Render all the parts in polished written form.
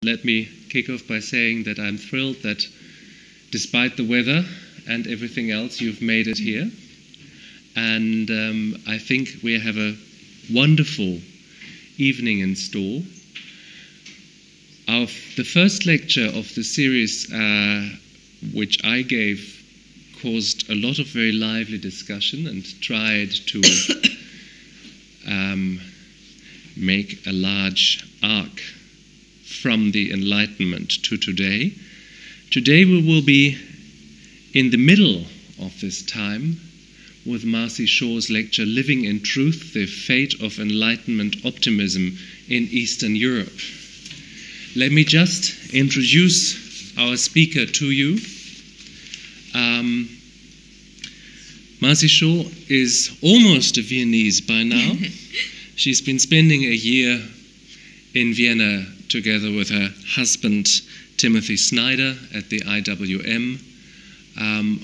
Let me kick off by saying that I'm thrilled that despite the weather and everything else, you've made it here. And I think we have a wonderful evening in store. The first lecture of the series, which I gave, caused a lot of very lively discussion and tried to make a large arc from the Enlightenment to today. Today we will be in the middle of this time with Marci Shaw's lecture, Living in Truth, the Fate of Enlightenment Optimism in Eastern Europe. Let me just introduce our speaker to you. Marci Shaw is almost a Viennese by now. She's been spending a year in Vienna together with her husband, Timothy Snyder, at the IWM,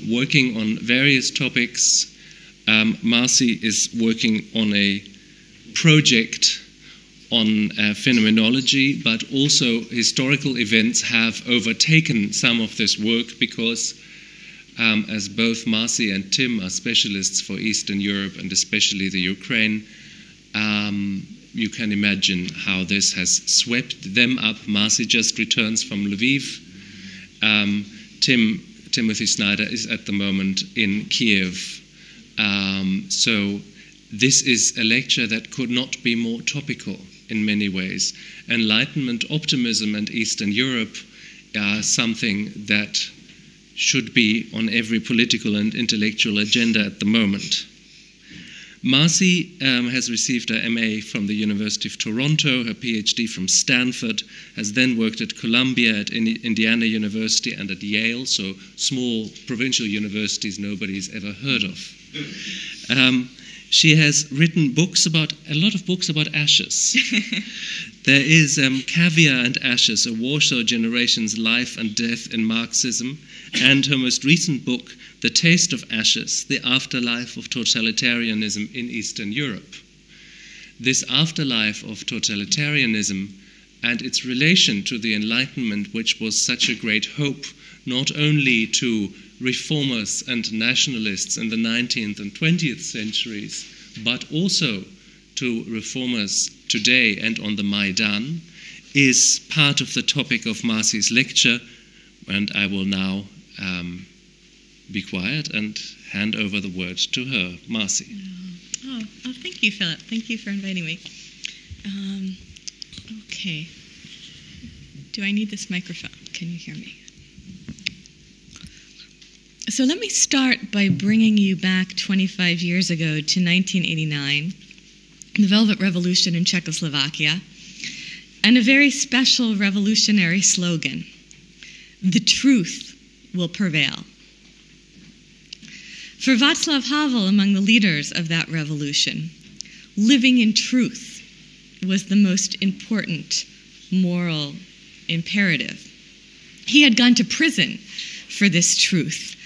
working on various topics. Marci is working on a project on phenomenology, but also historical events have overtaken some of this work because as both Marci and Tim are specialists for Eastern Europe and especially the Ukraine, you can imagine how this has swept them up. Marci just returns from Lviv. Timothy Snyder is at the moment in Kiev. So this is a lecture that could not be more topical in many ways. Enlightenment, optimism, and Eastern Europe are something that should be on every political and intellectual agenda at the moment. Marci has received her MA from the University of Toronto, her PhD from Stanford, has then worked at Columbia, at Indiana University, and at Yale, so small provincial universities nobody's ever heard of. She has written a lot of books about ashes. There is Caviar and Ashes, a Warsaw Generation's Life and Death in Marxism, and her most recent book, The Taste of Ashes, The Afterlife of Totalitarianism in Eastern Europe. This afterlife of totalitarianism and its relation to the Enlightenment, which was such a great hope, not only to reformers and nationalists in the 19th and 20th centuries, but also to reformers today and on the Maidan, is part of the topic of Marci's lecture, and I will now be quiet and hand over the word to her. Marci. Oh, thank you, Philip. Thank you for inviting me. Okay. Do I need this microphone? Can you hear me? So let me start by bringing you back 25 years ago to 1989, the Velvet Revolution in Czechoslovakia, and a very special revolutionary slogan, "The truth will prevail." For Václav Havel, among the leaders of that revolution, living in truth was the most important moral imperative. He had gone to prison for this truth.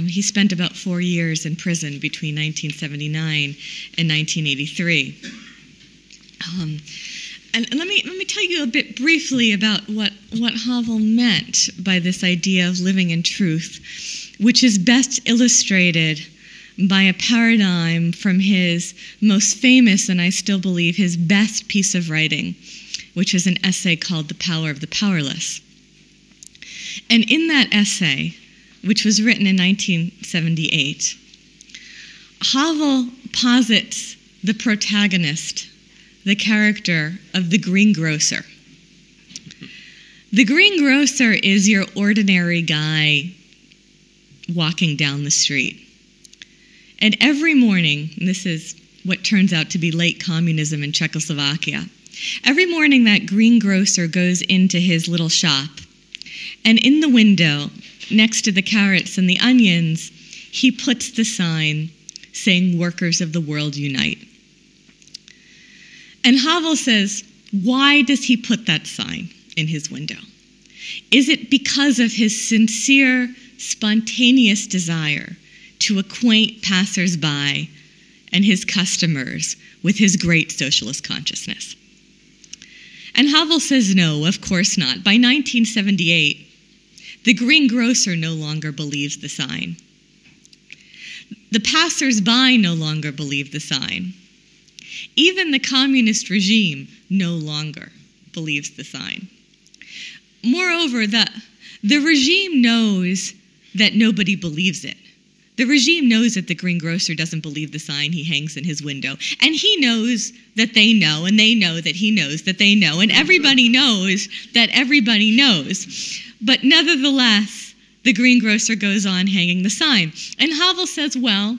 He spent about 4 years in prison between 1979 and 1983. And let me tell you a bit briefly about what Havel meant by this idea of living in truth, which is best illustrated by a paradigm from his most famous, and I still believe his best piece of writing, which is an essay called The Power of the Powerless. And in that essay, which was written in 1978, Havel posits the protagonist, the character of the greengrocer. The greengrocer is your ordinary guy walking down the street. And every morning, and this is what turns out to be late communism in Czechoslovakia, every morning that greengrocer goes into his little shop, and in the window, next to the carrots and the onions, he puts the sign saying, "Workers of the world unite." And Havel says, why does he put that sign in his window? Is it because of his sincere, spontaneous desire to acquaint passers-by and his customers with his great socialist consciousness? And Havel says no, of course not. By 1978, the greengrocer no longer believes the sign. The passers-by no longer believe the sign. Even the communist regime no longer believes the sign. Moreover, the regime knows that nobody believes it. The regime knows that the greengrocer doesn't believe the sign he hangs in his window. And he knows that they know, and they know that he knows that they know, and everybody knows that everybody knows. But nevertheless, the greengrocer goes on hanging the sign. And Havel says, well,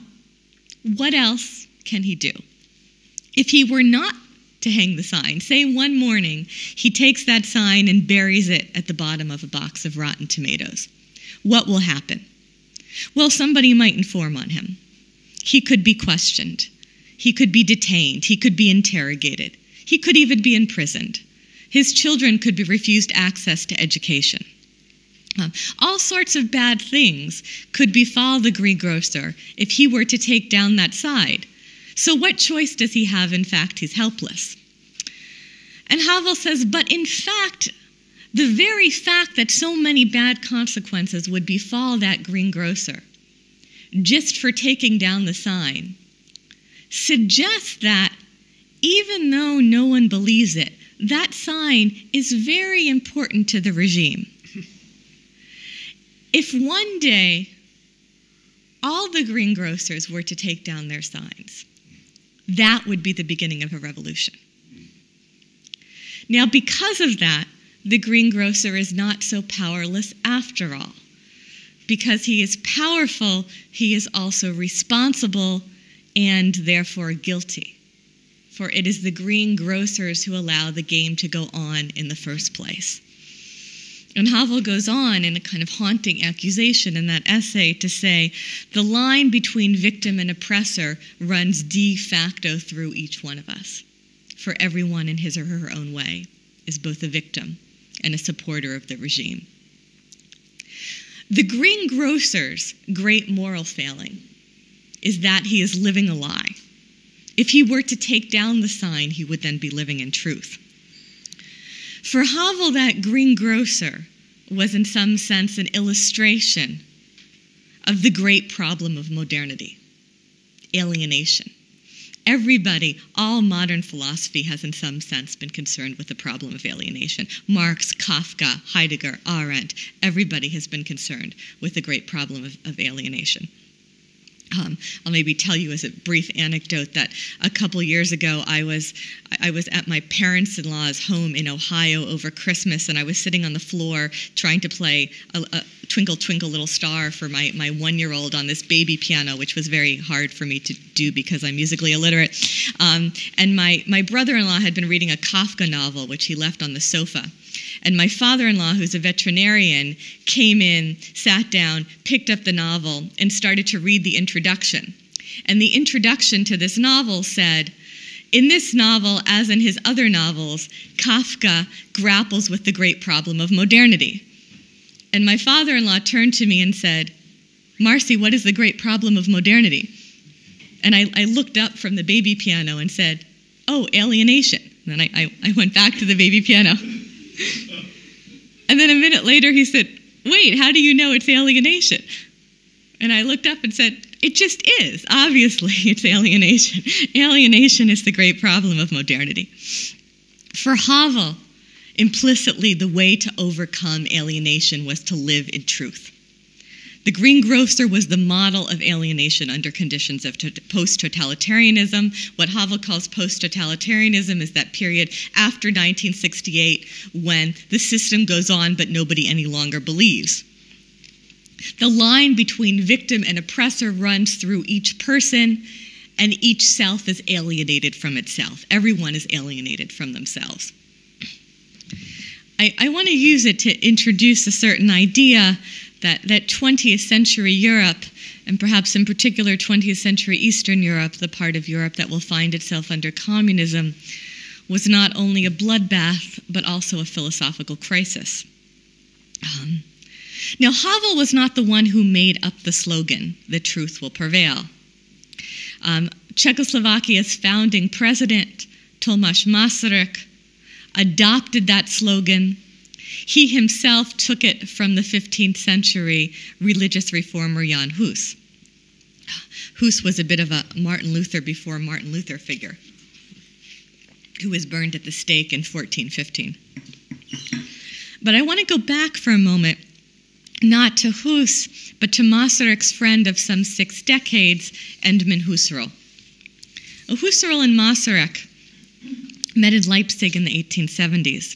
what else can he do? If he were not to hang the sign, say one morning he takes that sign and buries it at the bottom of a box of rotten tomatoes, what will happen? Well, somebody might inform on him. He could be questioned. He could be detained. He could be interrogated. He could even be imprisoned. His children could be refused access to education. All sorts of bad things could befall the greengrocer if he were to take down that sign. So what choice does he have? In fact, he's helpless. And Havel says, but in fact, the very fact that so many bad consequences would befall that greengrocer just for taking down the sign suggests that even though no one believes it, that sign is very important to the regime. If one day all the greengrocers were to take down their signs, that would be the beginning of a revolution. Now, because of that, the greengrocer is not so powerless after all. Because he is powerful, he is also responsible and therefore guilty. For it is the greengrocers who allow the game to go on in the first place. And Havel goes on in a kind of haunting accusation in that essay to say, the line between victim and oppressor runs de facto through each one of us. For everyone in his or her own way is both a victim and a supporter of the regime. The greengrocer's great moral failing is that he is living a lie. If he were to take down the sign, he would then be living in truth. For Havel, that greengrocer was in some sense an illustration of the great problem of modernity, alienation. Everybody, all modern philosophy has in some sense been concerned with the problem of alienation. Marx, Kafka, Heidegger, Arendt, everybody has been concerned with the great problem of alienation. I'll maybe tell you as a brief anecdote that a couple years ago I was at my parents-in-law's home in Ohio over Christmas, and I was sitting on the floor trying to play a Twinkle, Twinkle, Little Star for my one-year-old on this baby piano, which was very hard for me to do because I'm musically illiterate. And my brother-in-law had been reading a Kafka novel, which he left on the sofa. And my father-in-law, who's a veterinarian, came in, sat down, picked up the novel, and started to read the introduction. And the introduction to this novel said, in this novel, as in his other novels, Kafka grapples with the great problem of modernity. And my father-in-law turned to me and said, Marci, what is the great problem of modernity? And I looked up from the baby piano and said, oh, alienation. And then I went back to the baby piano. And then a minute later he said, wait, how do you know it's alienation? And I looked up and said, it just is. Obviously, it's alienation. Alienation is the great problem of modernity. For Havel, implicitly, the way to overcome alienation was to live in truth. The greengrocer was the model of alienation under conditions of post-totalitarianism. What Havel calls post-totalitarianism is that period after 1968 when the system goes on but nobody any longer believes. The line between victim and oppressor runs through each person, and each self is alienated from itself. Everyone is alienated from themselves. I want to use it to introduce a certain idea that 20th century Europe, and perhaps in particular 20th century Eastern Europe, the part of Europe that will find itself under communism, was not only a bloodbath, but also a philosophical crisis. Now, Havel was not the one who made up the slogan, "The truth will prevail." Czechoslovakia's founding president, Tomáš Masaryk, adopted that slogan. He himself took it from the 15th century religious reformer Jan Hus. Hus was a bit of a Martin Luther before Martin Luther figure, who was burned at the stake in 1415. But I want to go back for a moment, not to Hus, but to Masarek's friend of some 6 decades, Edmund Husserl. Husserl and Masarek met in Leipzig in the 1870s.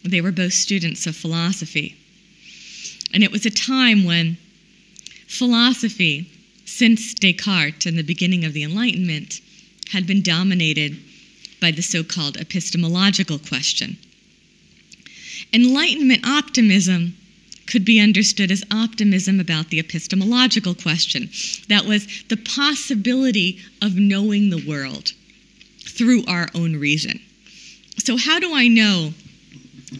They were both students of philosophy. And it was a time when philosophy, since Descartes and the beginning of the Enlightenment, had been dominated by the so-called epistemological question. Enlightenment optimism could be understood as optimism about the epistemological question. That was the possibility of knowing the world through our own reason. So how do I know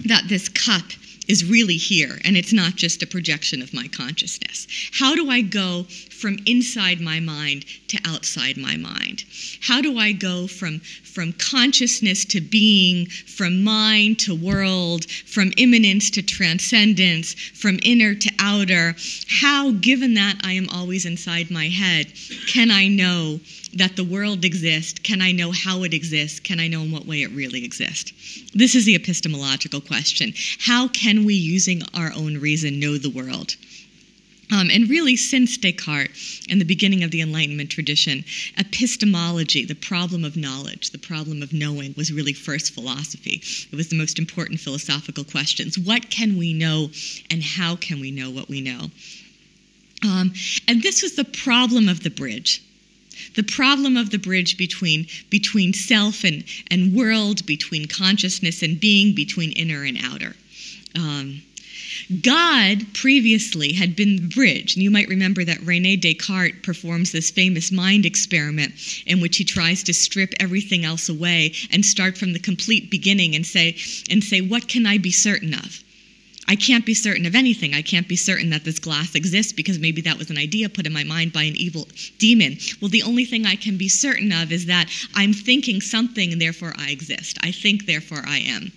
that this cup is really here and it's not just a projection of my consciousness? How do I go from inside my mind to outside my mind? How do I go from consciousness to being, from mind to world, from immanence to transcendence, from inner to outer? How, given that I am always inside my head, can I know that the world exists? Can I know how it exists? Can I know in what way it really exists? This is the epistemological question. How can we, using our own reason, know the world? And really, since Descartes and the beginning of the Enlightenment tradition, epistemology, the problem of knowledge, the problem of knowing, was really first philosophy. It was the most important philosophical questions. What can we know, and how can we know what we know? And this was the problem of the bridge. The problem of the bridge between self and world, between consciousness and being, between inner and outer. God previously had been the bridge. And you might remember that René Descartes performs this famous mind experiment in which he tries to strip everything else away and start from the complete beginning and say, what can I be certain of? I can't be certain of anything. I can't be certain that this glass exists because maybe that was an idea put in my mind by an evil demon. Well, the only thing I can be certain of is that I'm thinking something and therefore I exist. I think, therefore I am.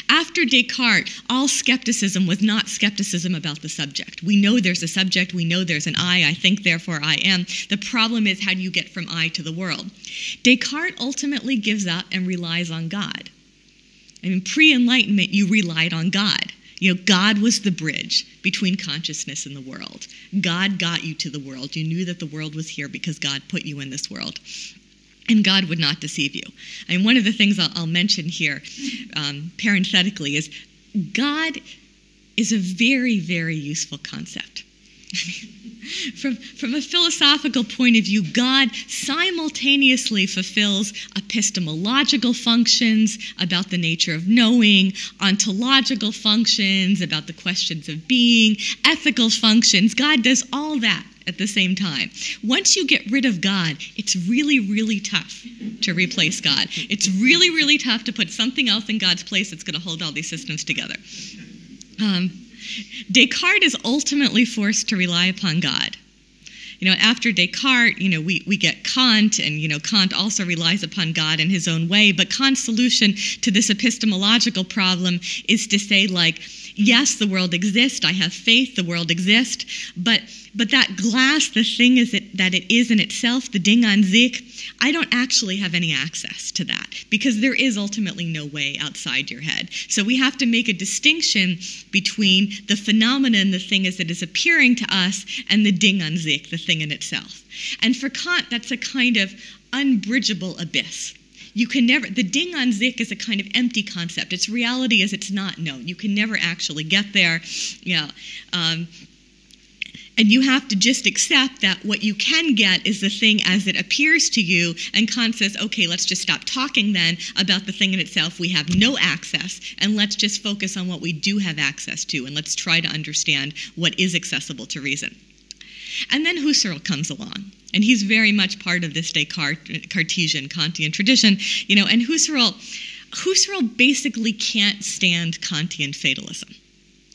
After Descartes, all skepticism was not skepticism about the subject. We know there's a subject, we know there's an I think, therefore I am. The problem is, how do you get from I to the world? Descartes ultimately gives up and relies on God. I mean, pre-Enlightenment, you relied on God. You know, God was the bridge between consciousness and the world. God got you to the world. You knew that the world was here because God put you in this world. And God would not deceive you. I mean, one of the things I'll mention here, parenthetically, is God is a very, very useful concept. From a philosophical point of view, God simultaneously fulfills epistemological functions about the nature of knowing, ontological functions about the questions of being, ethical functions. God does all that at the same time. Once you get rid of God, it's really, really tough to replace God. It's really, really tough to put something else in God's place that's going to hold all these systems together. Descartes is ultimately forced to rely upon God. You know, after Descartes, we get Kant, and, Kant also relies upon God in his own way. But Kant's solution to this epistemological problem is to say, yes, the world exists. I have faith, the world exists. But that glass, the thing that it is in itself, the Ding an sich, I don't actually have any access to that because there is ultimately no way outside your head. So we have to make a distinction between the phenomenon, the thing as it is appearing to us, and the Ding an sich, the thing in itself. And for Kant, that's a kind of unbridgeable abyss. You can never, the Ding an sich is a kind of empty concept. It's reality as it's not known. You can never actually get there. And you have to just accept that what you can get is the thing as it appears to you. And Kant says, okay, let's just stop talking then about the thing in itself. We have no access, and let's just focus on what we do have access to, and let's try to understand what is accessible to reason. And then Husserl comes along, and he's very much part of this Cartesian Kantian tradition, and Husserl basically can't stand Kantian fatalism.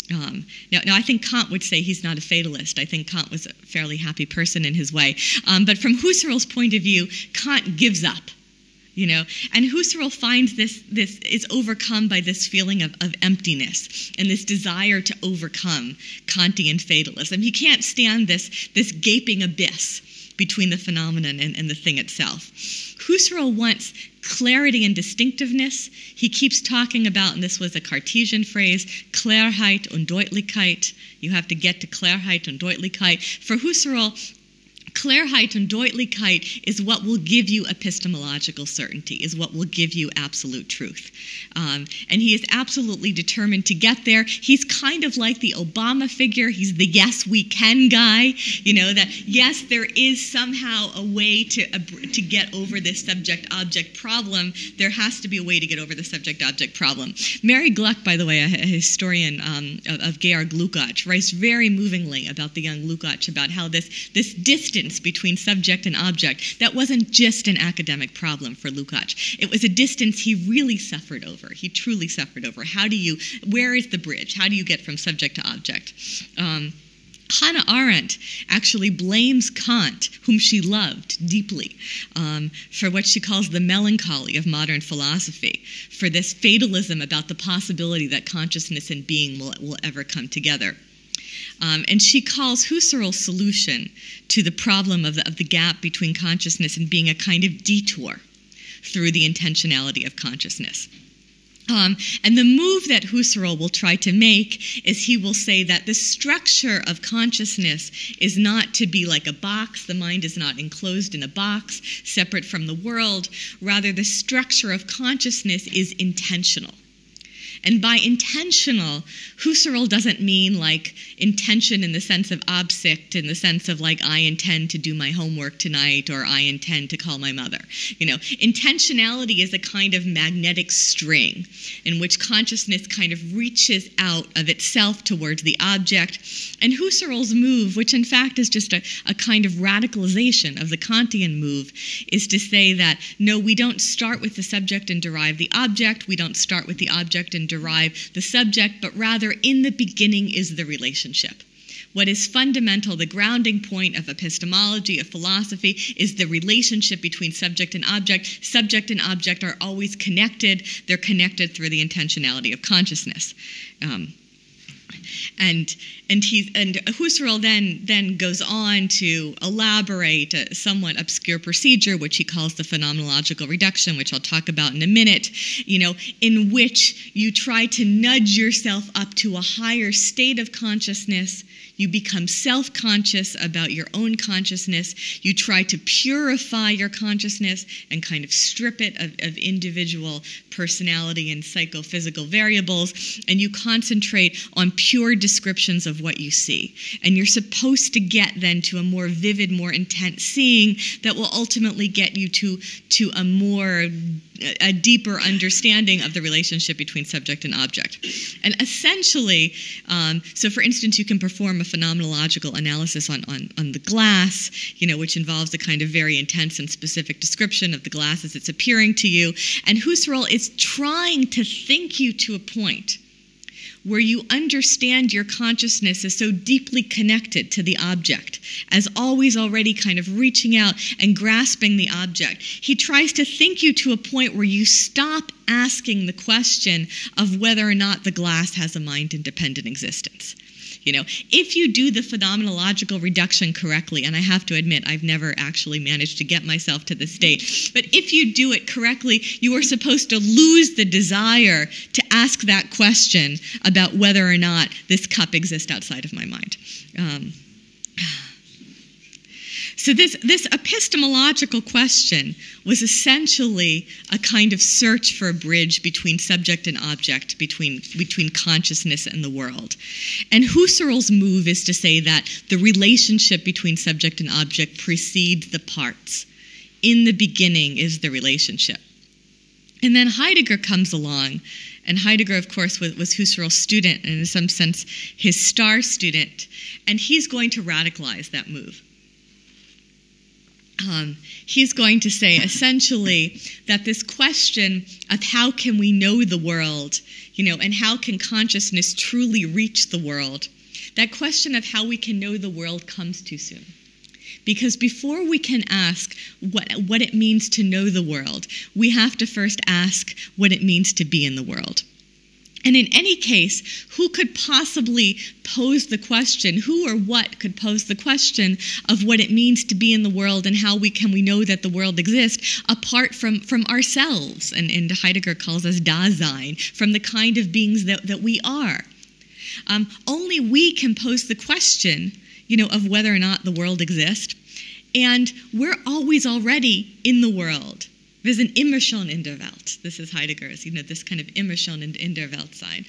Now, I think Kant would say he's not a fatalist. I think Kant was a fairly happy person in his way. But from Husserl's point of view, Kant gives up And Husserl finds this is overcome by this feeling of emptiness and this desire to overcome Kantian fatalism. He can't stand this gaping abyss between the phenomenon and the thing itself. Husserl wants clarity and distinctiveness. He keeps talking about, and this was a Cartesian phrase, Klarheit und Deutlichkeit. You have to get to Klarheit und Deutlichkeit. For Husserl, Klarheit und Deutlichkeit is what will give you epistemological certainty, is what will give you absolute truth. And he is absolutely determined to get there. He's kind of like the Obama figure. He's the yes, we can guy, that yes, there is somehow a way to get over this subject-object problem. There has to be a way to get over the subject-object problem. Mary Gluck, by the way, a historian of Georg Lukács, writes very movingly about the young Lukács, about how this distance between subject and object, that wasn't just an academic problem for Lukács. It was a distance he really suffered over. He truly suffered over. Where is the bridge? How do you get from subject to object? Hannah Arendt actually blames Kant, whom she loved deeply, for what she calls the melancholy of modern philosophy, for this fatalism about the possibility that consciousness and being will ever come together. And she calls Husserl's solution to the problem of the gap between consciousness and being a kind of detour through the intentionality of consciousness. And the move that Husserl will try to make is he will say that the structure of consciousness is not to be like a box. The mind is not enclosed in a box, separate from the world. Rather, the structure of consciousness is intentional. And by intentional, Husserl doesn't mean like intention in the sense of Absicht, in the sense of like I intend to do my homework tonight or I intend to call my mother. Intentionality is a kind of magnetic string in which consciousness kind of reaches out of itself towards the object. And Husserl's move, which in fact is just a kind of radicalization of the Kantian move, is to say that no, we don't start with the subject and derive the object. We don't start with the object and derive the subject, but rather in the beginning is the relationship. What is fundamental, the grounding point of epistemology, of philosophy, is the relationship between subject and object. Subject and object are always connected. They're connected through the intentionality of consciousness. And Husserl then goes on to elaborate a somewhat obscure procedure, which he calls the phenomenological reduction, which I'll talk about in a minute, in which you try to nudge yourself up to a higher state of consciousness. You become self-conscious about your own consciousness. You try to purify your consciousness and kind of strip it of individual personality and psychophysical variables, and you concentrate on pure descriptions of what you see. And you're supposed to get then to a more vivid, more intense seeing that will ultimately get you to a deeper understanding of the relationship between subject and object. And essentially, so for instance, you can perform a phenomenological analysis on the glass, which involves a kind of very intense and specific description of the glass as it's appearing to you. And Husserl is trying to think you to a point where you understand your consciousness is so deeply connected to the object, as always already kind of reaching out and grasping the object. He tries to think you to a point where you stop asking the question of whether or not the glass has a mind-independent existence. If you do the phenomenological reduction correctly, and I have to admit, I've never actually managed to get myself to this state, but if you do it correctly, you are supposed to lose the desire to ask that question about whether or not this cup exists outside of my mind. So this epistemological question was essentially a kind of search for a bridge between subject and object, between consciousness and the world. And Husserl's move is to say that the relationship between subject and object precedes the parts. In the beginning is the relationship. And then Heidegger comes along, and Heidegger, of course, was Husserl's student, and in some sense his star student, and he's going to radicalize that move. He's going to say essentially that this question of how can we know the world, and how can consciousness truly reach the world, that question of how we can know the world comes too soon. Because before we can ask what it means to know the world, we have to first ask what it means to be in the world. And in any case, who could possibly pose the question, who or what could pose the question of what it means to be in the world and how can we know that the world exists apart from ourselves? And Heidegger calls us Dasein, from the kind of beings that we are. Only we can pose the question, of whether or not the world exists. And we're always already in the world. There's an Immersion in der Welt. This is Heidegger's, this kind of Immersion in der Welt sign.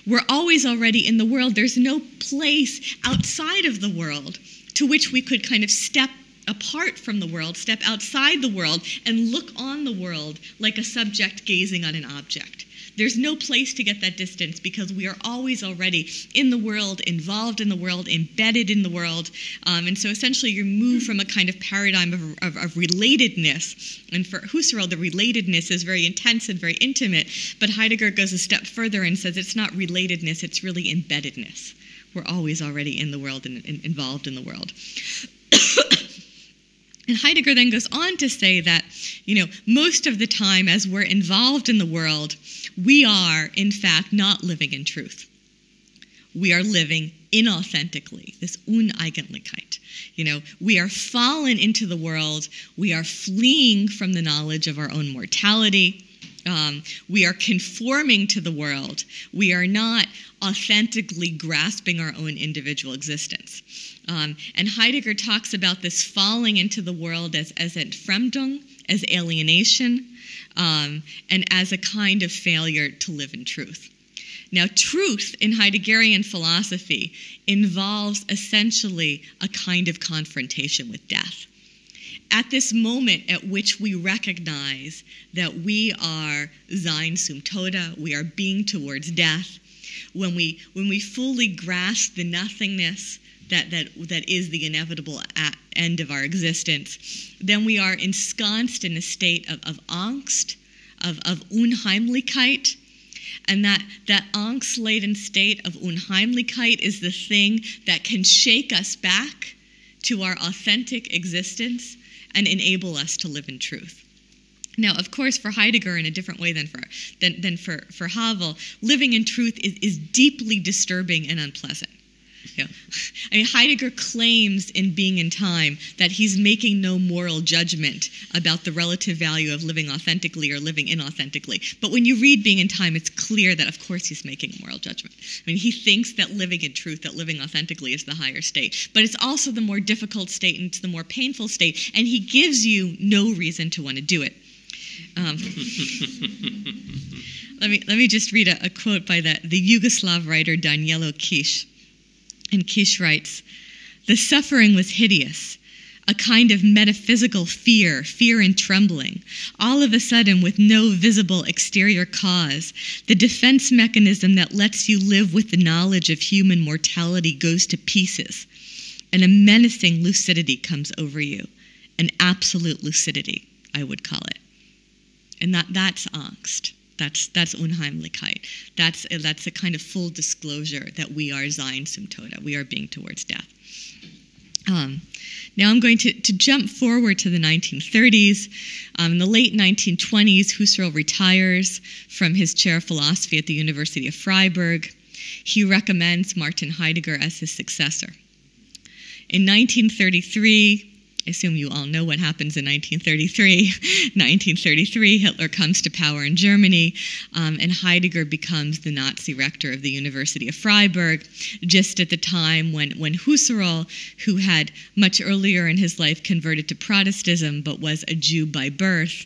We're always already in the world. There's no place outside of the world to which we could kind of step apart from the world, step outside the world, and look on the world like a subject gazing on an object. There's no place to get that distance because we are always already in the world, involved in the world, embedded in the world. And so essentially you move from a kind of paradigm of relatedness. And for Husserl, the relatedness is very intense and very intimate. But Heidegger goes a step further and says it's not relatedness, it's really embeddedness. We're always already in the world and involved in the world. And Heidegger then goes on to say that, most of the time as we're involved in the world, we are, in fact, not living in truth. We are living inauthentically, this Uneigentlichkeit. We are fallen into the world. We are fleeing from the knowledge of our own mortality. We are conforming to the world. We are not authentically grasping our own individual existence. And Heidegger talks about this falling into the world as Entfremdung, as alienation, and as a kind of failure to live in truth. Now, truth in Heideggerian philosophy involves essentially a kind of confrontation with death. At this moment at which we recognize that we are sein zum Tode, we are being towards death, when we fully grasp the nothingness that is the inevitable end of our existence, then we are ensconced in a state of angst, of Unheimlichkeit. And that angst-laden state of Unheimlichkeit is the thing that can shake us back to our authentic existence and enable us to live in truth. Now, of course, for Heidegger, in a different way than for Havel, living in truth is deeply disturbing and unpleasant. Heidegger claims in Being in Time that he's making no moral judgment about the relative value of living authentically or living inauthentically. But when you read Being in Time, it's clear that, of course, he's making a moral judgment. He thinks that living in truth, that living authentically is the higher state. But it's also the more difficult state and it's the more painful state, and he gives you no reason to want to do it. Let me just read a quote by the Yugoslav writer Danilo Kiš. And Kiš writes, "The suffering was hideous, a kind of metaphysical fear and trembling. All of a sudden, with no visible exterior cause, the defense mechanism that lets you live with the knowledge of human mortality goes to pieces, and a menacing lucidity comes over you, an absolute lucidity, I would call it. And that's angst. That's Unheimlichkeit. That's a kind of full disclosure that we are sein zum Tode. We are being towards death. Now I'm going to jump forward to the 1930s. In the late 1920s, Husserl retires from his chair of philosophy at the University of Freiburg. He recommends Martin Heidegger as his successor. In 1933, I assume you all know what happens in 1933. 1933, Hitler comes to power in Germany, and Heidegger becomes the Nazi rector of the University of Freiburg, just at the time when Husserl, who had much earlier in his life converted to Protestantism but was a Jew by birth,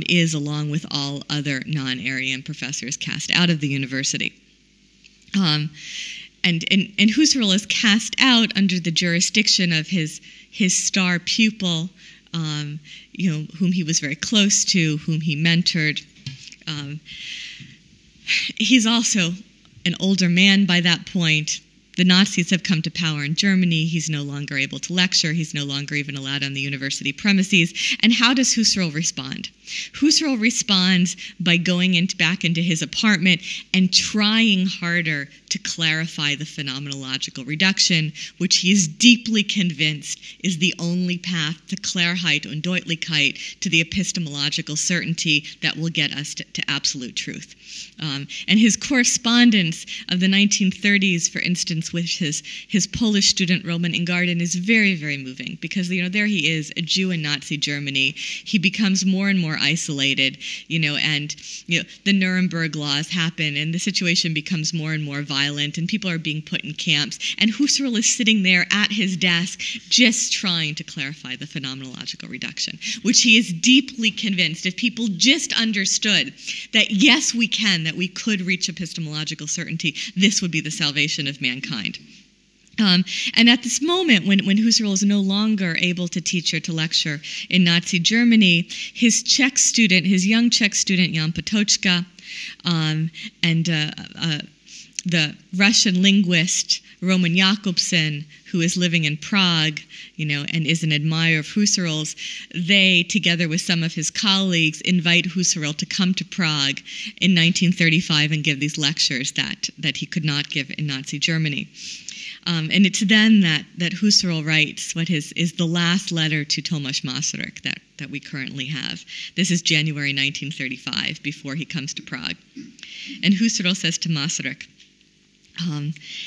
is, along with all other non-Aryan professors, cast out of the university. And Husserl is cast out under the jurisdiction of his star pupil, whom he was very close to, whom he mentored. He's also an older man by that point. The Nazis have come to power in Germany. He's no longer able to lecture. He's no longer even allowed on the university premises. And how does Husserl respond? Husserl responds by going back into his apartment and trying harder to clarify the phenomenological reduction, which he is deeply convinced is the only path to Klarheit und Deutlichkeit, to the epistemological certainty that will get us to absolute truth. And his correspondence of the 1930s, for instance, with his Polish student Roman Ingarden is very, very moving because, there he is, a Jew in Nazi Germany. He becomes more and more isolated, and the Nuremberg laws happen and the situation becomes more and more violent and people are being put in camps. And Husserl is sitting there at his desk just trying to clarify the phenomenological reduction, which he is deeply convinced if people just understood that, yes, we can, that we could reach epistemological certainty, this would be the salvation of mankind. And at this moment, when Husserl is no longer able to teach or to lecture in Nazi Germany, his young Czech student Jan Patočka, and the Russian linguist Roman Jakobson, who is living in Prague, and is an admirer of Husserl's, they, together with some of his colleagues, invite Husserl to come to Prague in 1935 and give these lectures that he could not give in Nazi Germany. And it's then that Husserl writes what is the last letter to Tomasz Masaryk that we currently have. This is January 1935, before he comes to Prague. And Husserl says to Masaryk,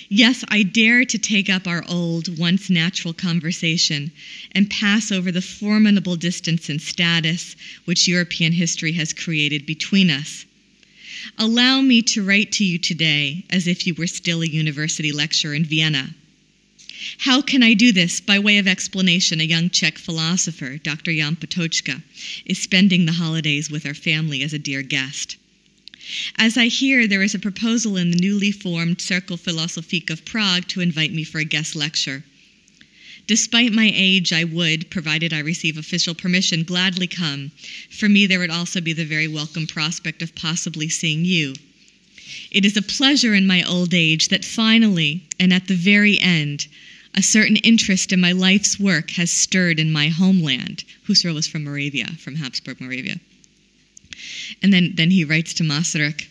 yes, I dare to take up our old, once natural conversation and pass over the formidable distance in status which European history has created between us. Allow me to write to you today as if you were still a university lecturer in Vienna. How can I do this? By way of explanation, a young Czech philosopher, Dr. Jan Patočka, is spending the holidays with our family as a dear guest. As I hear, there is a proposal in the newly formed Cercle Philosophique of Prague to invite me for a guest lecture. Despite my age, I would, provided I receive official permission, gladly come. For me, there would also be the very welcome prospect of possibly seeing you. It is a pleasure in my old age that finally, and at the very end, a certain interest in my life's work has stirred in my homeland. Husserl was from Moravia, from Habsburg, Moravia. And then he writes to Masaryk,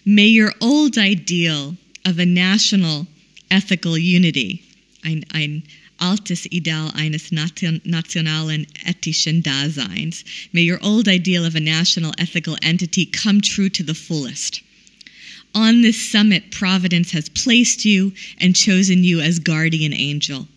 may your old ideal of a national ethical unity, ein altes Ideal eines nationalen ethischen Daseins, may your old ideal of a national ethical entity come true to the fullest. On this summit, Providence has placed you and chosen you as guardian angel.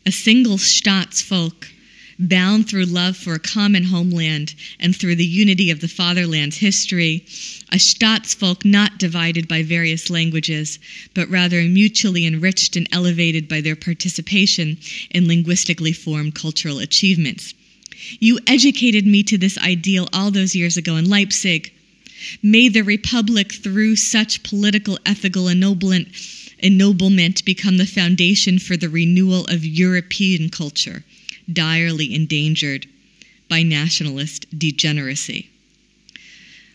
A single Staatsvolk, bound through love for a common homeland and through the unity of the fatherland's history, a Staatsvolk not divided by various languages, but rather mutually enriched and elevated by their participation in linguistically formed cultural achievements. You educated me to this ideal all those years ago in Leipzig. May the Republic, through such political, ethical ennoblement, become the foundation for the renewal of European culture, direly endangered by nationalist degeneracy.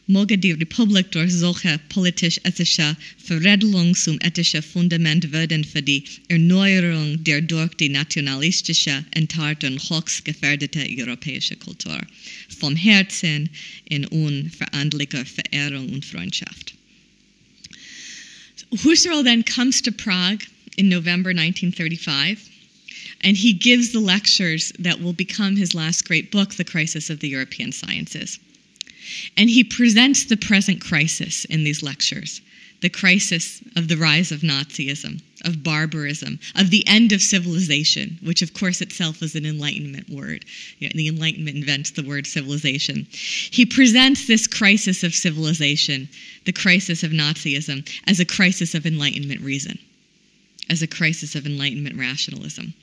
Moge die Republik durch solche politisch-ethische Veredelung zum ethischen Fundament werden für die Erneuerung der durch die nationalistische Entartung hochgefährdete europäische Kultur vom Herzen in unveränderlicher Verehrung und Freundschaft. Husserl then comes to Prague in November 1935, and he gives the lectures that will become his last great book, The Crisis of the European Sciences. And he presents the present crisis in these lectures, the crisis of the rise of Nazism, of barbarism, of the end of civilization, which of course itself is an Enlightenment word. The Enlightenment invents the word civilization. He presents this crisis of civilization, the crisis of Nazism, as a crisis of Enlightenment reason, as a crisis of Enlightenment rationalism.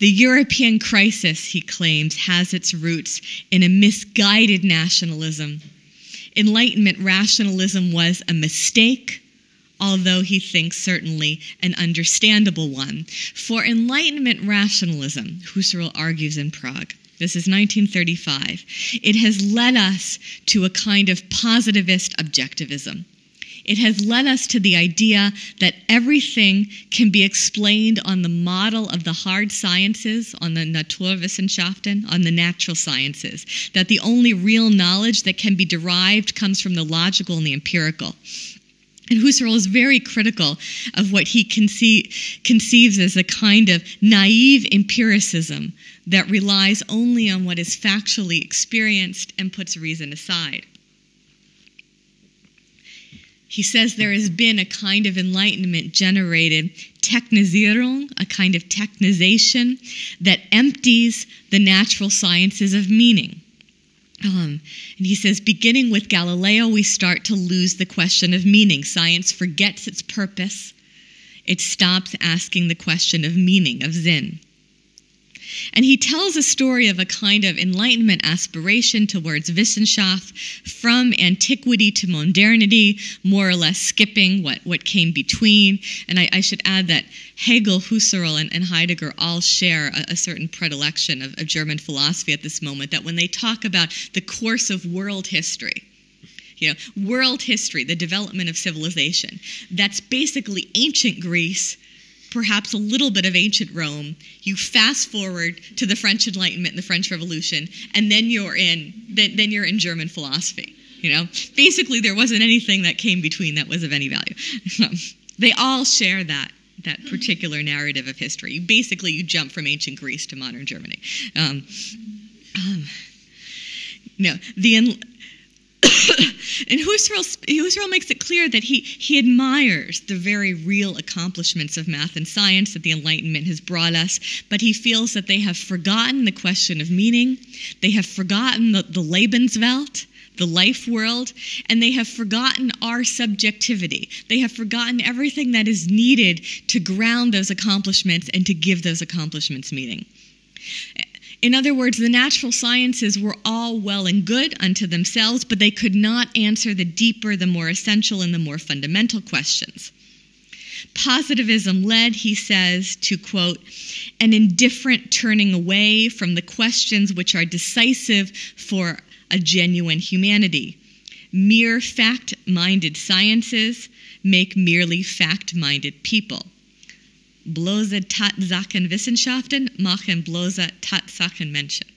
The European crisis, he claims, has its roots in a misguided nationalism. Enlightenment rationalism was a mistake, although he thinks certainly an understandable one. For Enlightenment rationalism, Husserl argues in Prague, this is 1935, it has led us to a kind of positivist objectivism. It has led us to the idea that everything can be explained on the model of the hard sciences, on the Naturwissenschaften, on the natural sciences, that the only real knowledge that can be derived comes from the logical and the empirical. And Husserl is very critical of what he conceives as a kind of naive empiricism that relies only on what is factually experienced and puts reason aside. He says there has been a kind of enlightenment-generated Technisierung, a kind of technization that empties the natural sciences of meaning. And he says, beginning with Galileo, we start to lose the question of meaning. Science forgets its purpose. It stops asking the question of meaning, of Sinn. And he tells a story of a kind of Enlightenment aspiration towards Wissenschaft from antiquity to modernity, more or less skipping what came between. And I should add that Hegel, Husserl, and Heidegger all share a certain predilection of German philosophy at this moment, that when they talk about the course of world history, world history, the development of civilization, that's basically ancient Greece, perhaps a little bit of ancient Rome. You fast forward to the French Enlightenment and the French Revolution, and then you're in German philosophy. Basically there wasn't anything that came between that was of any value. They all share that particular narrative of history. Basically, you jump from ancient Greece to modern Germany. And Husserl makes it clear that he admires the very real accomplishments of math and science that the Enlightenment has brought us, but he feels that they have forgotten the question of meaning, they have forgotten the Lebenswelt, the life world, and they have forgotten our subjectivity. They have forgotten everything that is needed to ground those accomplishments and to give those accomplishments meaning. In other words, the natural sciences were all well and good unto themselves, but they could not answer the deeper, the more essential, and the more fundamental questions. Positivism led, he says, to, quote, an indifferent turning away from the questions which are decisive for a genuine humanity. Mere fact-minded sciences make merely fact-minded people. Bloße Tatsachenwissenschaften machen bloße Tatsachenmenschen.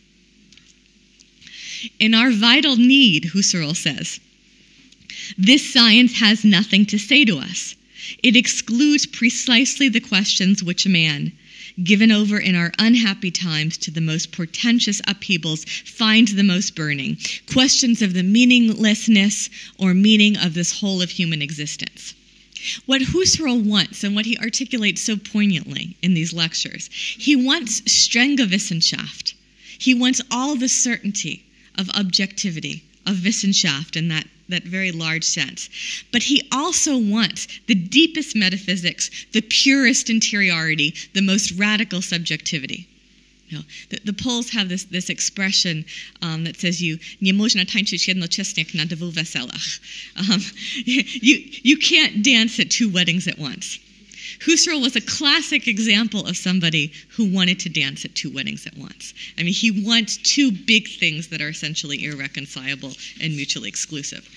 In our vital need, Husserl says, this science has nothing to say to us. It excludes precisely the questions which man, given over in our unhappy times to the most portentous upheavals, finds the most burning. Questions of the meaninglessness or meaning of this whole of human existence. What Husserl wants, and what he articulates so poignantly in these lectures, he wants strenge Wissenschaft. He wants all the certainty of objectivity, of Wissenschaft in that very large sense. But he also wants the deepest metaphysics, the purest interiority, the most radical subjectivity. The Poles have this expression that says you can't dance at two weddings at once. Husserl was a classic example of somebody who wanted to dance at two weddings at once. I mean, he wants two big things that are essentially irreconcilable and mutually exclusive.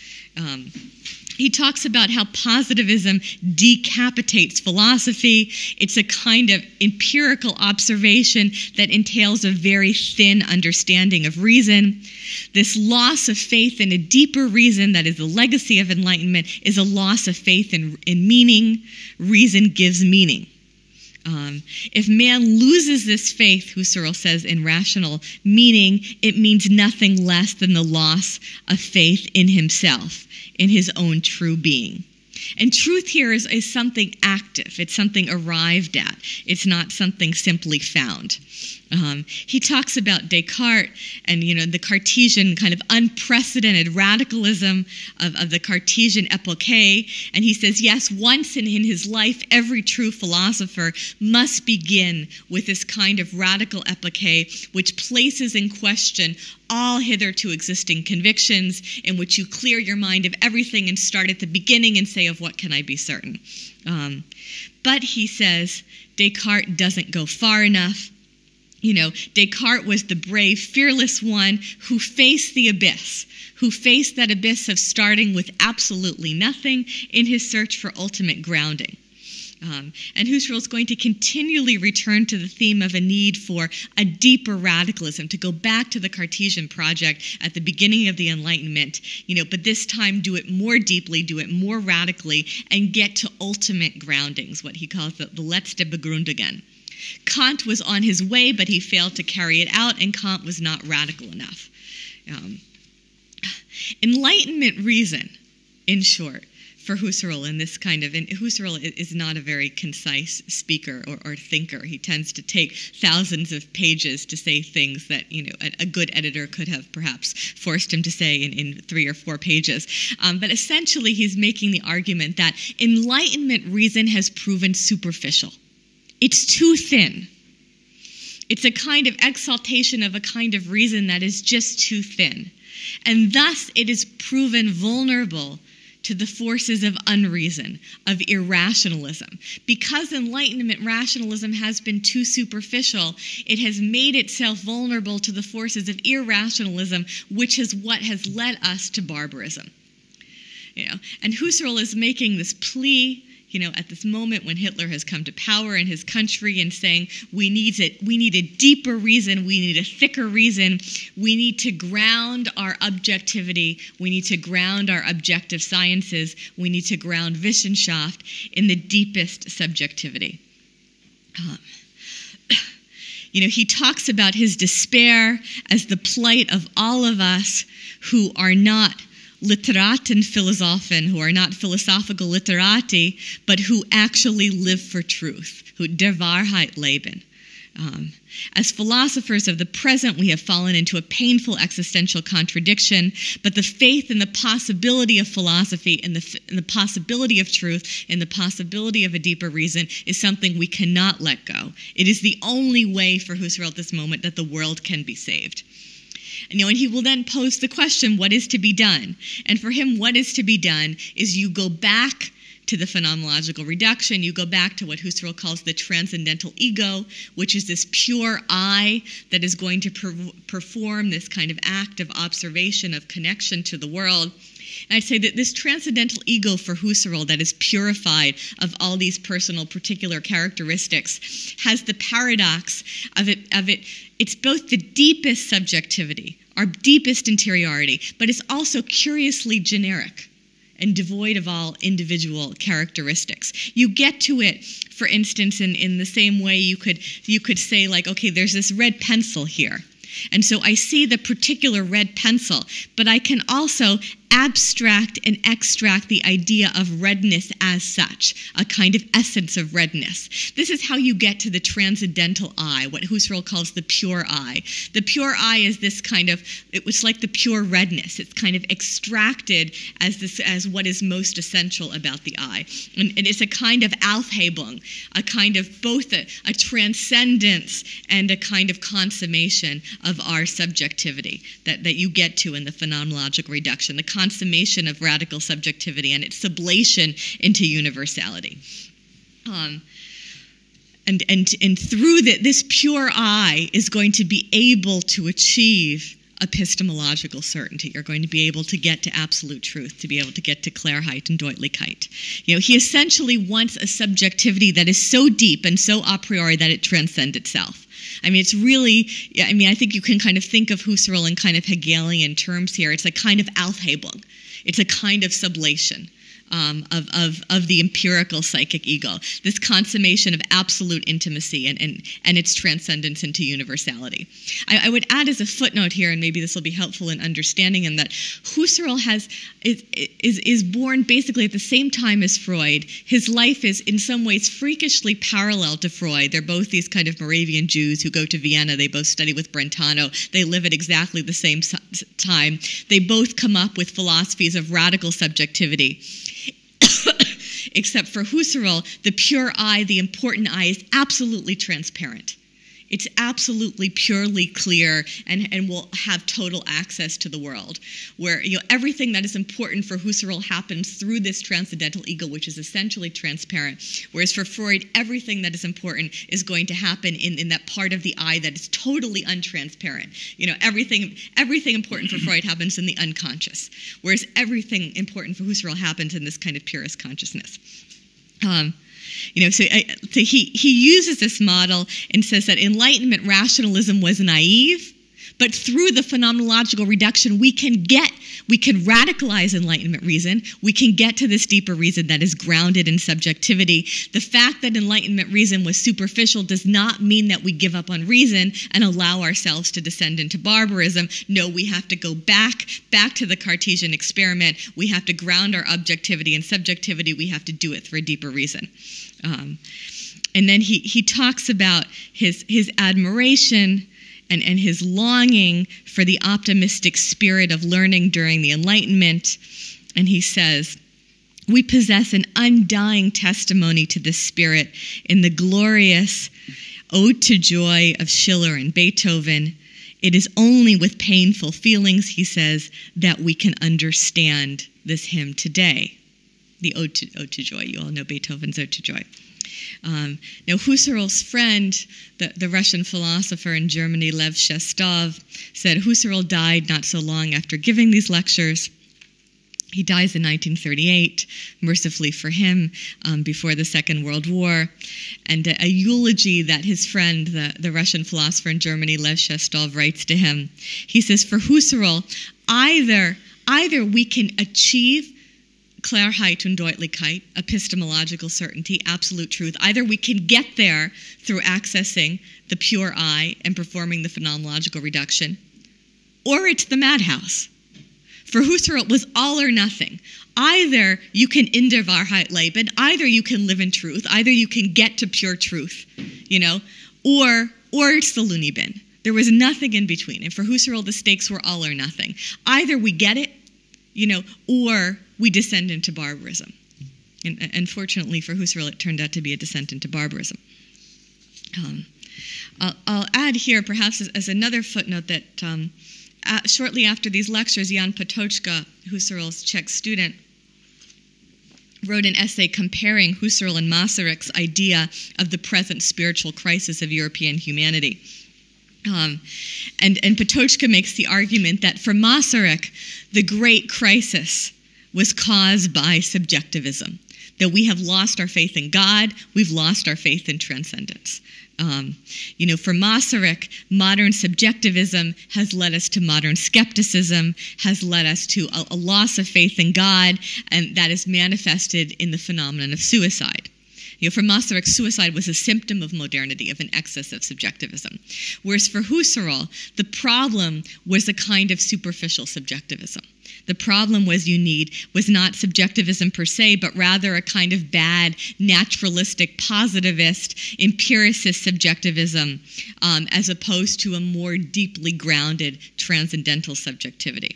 He talks about how positivism decapitates philosophy. It's a kind of empirical observation that entails a very thin understanding of reason. This loss of faith in a deeper reason that is the legacy of Enlightenment is a loss of faith in meaning. Reason gives meaning. If man loses this faith, Husserl says, in rational meaning, it means nothing less than the loss of faith in himself, in his own true being. And truth here is something active. It's something arrived at. It's not something simply found. He talks about Descartes and, the Cartesian kind of unprecedented radicalism of the Cartesian epoche. And he says, yes, once in his life, every true philosopher must begin with this kind of radical epoche, which places in question all hitherto existing convictions, in which you clear your mind of everything and start at the beginning and say, of what can I be certain? But he says, Descartes doesn't go far enough. Descartes was the brave, fearless one who faced the abyss, who faced that abyss of starting with absolutely nothing in his search for ultimate grounding. And Husserl is going to continually return to the theme of a need for a deeper radicalism, to go back to the Cartesian project at the beginning of the Enlightenment, but this time do it more deeply, do it more radically, and get to ultimate groundings, what he calls the letzte Begründungen. Kant was on his way, but he failed to carry it out, and Kant was not radical enough. Enlightenment reason, in short, for Husserl and Husserl is not a very concise speaker or thinker. He tends to take thousands of pages to say things that, a good editor could have perhaps forced him to say in 3 or 4 pages. But essentially, he's making the argument that Enlightenment reason has proven superficial. It's too thin. It's a kind of exaltation of a kind of reason that is just too thin. And thus, it is proven vulnerable to the forces of unreason, of irrationalism. Because Enlightenment rationalism has been too superficial, it has made itself vulnerable to the forces of irrationalism, which is what has led us to barbarism. And Husserl is making this plea, at this moment when Hitler has come to power in his country and saying, we need a deeper reason, we need a thicker reason, we need to ground our objectivity, we need to ground our objective sciences, we need to ground Wissenschaft in the deepest subjectivity. He talks about his despair as the plight of all of us who are not Literaten Philosophen, who are not philosophical literati, but who actually live for truth, who der Wahrheit leben. As philosophers of the present, we have fallen into a painful existential contradiction, but the faith in the possibility of philosophy, in the possibility of truth, in the possibility of a deeper reason is something we cannot let go. It is the only way for Husserl at this moment that the world can be saved. And he will then pose the question, what is to be done? And for him, what is to be done is you go back to the phenomenological reduction, you go back to what Husserl calls the transcendental ego, which is this pure I that is going to perform this kind of act of observation, of connection to the world. And I'd say that this transcendental ego for Husserl that is purified of all these personal particular characteristics has the paradox of it. It's both the deepest subjectivity, our deepest interiority, but it's also curiously generic and devoid of all individual characteristics. You get to it, for instance, in the same way you could say, like, okay, there's this red pencil here. And so I see the particular red pencil, but I can also abstract and extract the idea of redness as such, a kind of essence of redness. This is how you get to the transcendental I, what Husserl calls the pure I. The pure I is this kind of, it was like the pure redness. It's kind of extracted as what is most essential about the I. And it's a kind of Aufhebung, a kind of both a transcendence and a kind of consummation of our subjectivity that you get to in the phenomenological reduction, the consummation of radical subjectivity and its sublation into universality. And through this pure I is going to be able to achieve epistemological certainty. You're going to be able to get to absolute truth, to be able to get to Klarheit and Deutlichkeit. He essentially wants a subjectivity that is so deep and so a priori that it transcends itself. It's really, I think you can kind of think of Husserl in kind of Hegelian terms here. It's a kind of Aufhebung. It's a kind of sublation of the empirical psychic ego, this consummation of absolute intimacy and its transcendence into universality. I would add as a footnote here, and maybe this will be helpful in understanding him, that Husserl is born basically at the same time as Freud. His life is in some ways freakishly parallel to Freud. They're both these kind of Moravian Jews who go to Vienna. They both study with Brentano. They live at exactly the same time. They both come up with philosophies of radical subjectivity. Except for Husserl, the pure I, the important I, is absolutely transparent. It's absolutely purely clear and will have total access to the world, where everything that is important for Husserl happens through this transcendental ego, which is essentially transparent. Whereas for Freud, everything that is important is going to happen in that part of the I that is totally untransparent. Everything important for Freud happens in the unconscious, whereas everything important for Husserl happens in this kind of purest consciousness. So he uses this model and says that Enlightenment rationalism was naive, but through the phenomenological reduction, we can radicalize Enlightenment reason. We can get to this deeper reason that is grounded in subjectivity. The fact that Enlightenment reason was superficial does not mean that we give up on reason and allow ourselves to descend into barbarism. No, we have to go back to the Cartesian experiment. We have to ground our objectivity and subjectivity. We have to do it through a deeper reason. And then he talks about his admiration and his longing for the optimistic spirit of learning during the Enlightenment. And he says, we possess an undying testimony to this spirit in the glorious Ode to Joy of Schiller and Beethoven. It is only with painful feelings, he says, that we can understand this hymn today. The Ode to Joy. You all know Beethoven's Ode to Joy. Now, Husserl's friend, the Russian philosopher in Germany, Lev Shestov, said Husserl died not so long after giving these lectures. He dies in 1938, mercifully for him, before the Second World War. And a eulogy that his friend, the Russian philosopher in Germany, Lev Shestov, writes to him. He says, for Husserl, either we can achieve Klarheit und Deutlichkeit, epistemological certainty, absolute truth. Either we can get there through accessing the pure I and performing the phenomenological reduction, or it's the madhouse. For Husserl, it was all or nothing. Either you can in der Wahrheit leben, either you can live in truth, either you can get to pure truth, or it's the loony bin. There was nothing in between. And for Husserl, the stakes were all or nothing. Either we get it, or we descend into barbarism. And unfortunately for Husserl, it turned out to be a descent into barbarism. I'll add here, perhaps as another footnote, that shortly after these lectures, Jan Patočka, Husserl's Czech student, wrote an essay comparing Husserl and Masaryk's idea of the present spiritual crisis of European humanity. And Patočka makes the argument that for Masaryk, the great crisis was caused by subjectivism, that we have lost our faith in God, we've lost our faith in transcendence. For Masaryk, modern subjectivism has led us to modern skepticism, has led us to a loss of faith in God, and that is manifested in the phenomenon of suicide. For Masaryk, suicide was a symptom of modernity, of an excess of subjectivism. Whereas for Husserl, the problem was a kind of superficial subjectivism. The problem was not subjectivism per se, but rather a kind of bad, naturalistic, positivist, empiricist subjectivism, as opposed to a more deeply grounded transcendental subjectivity.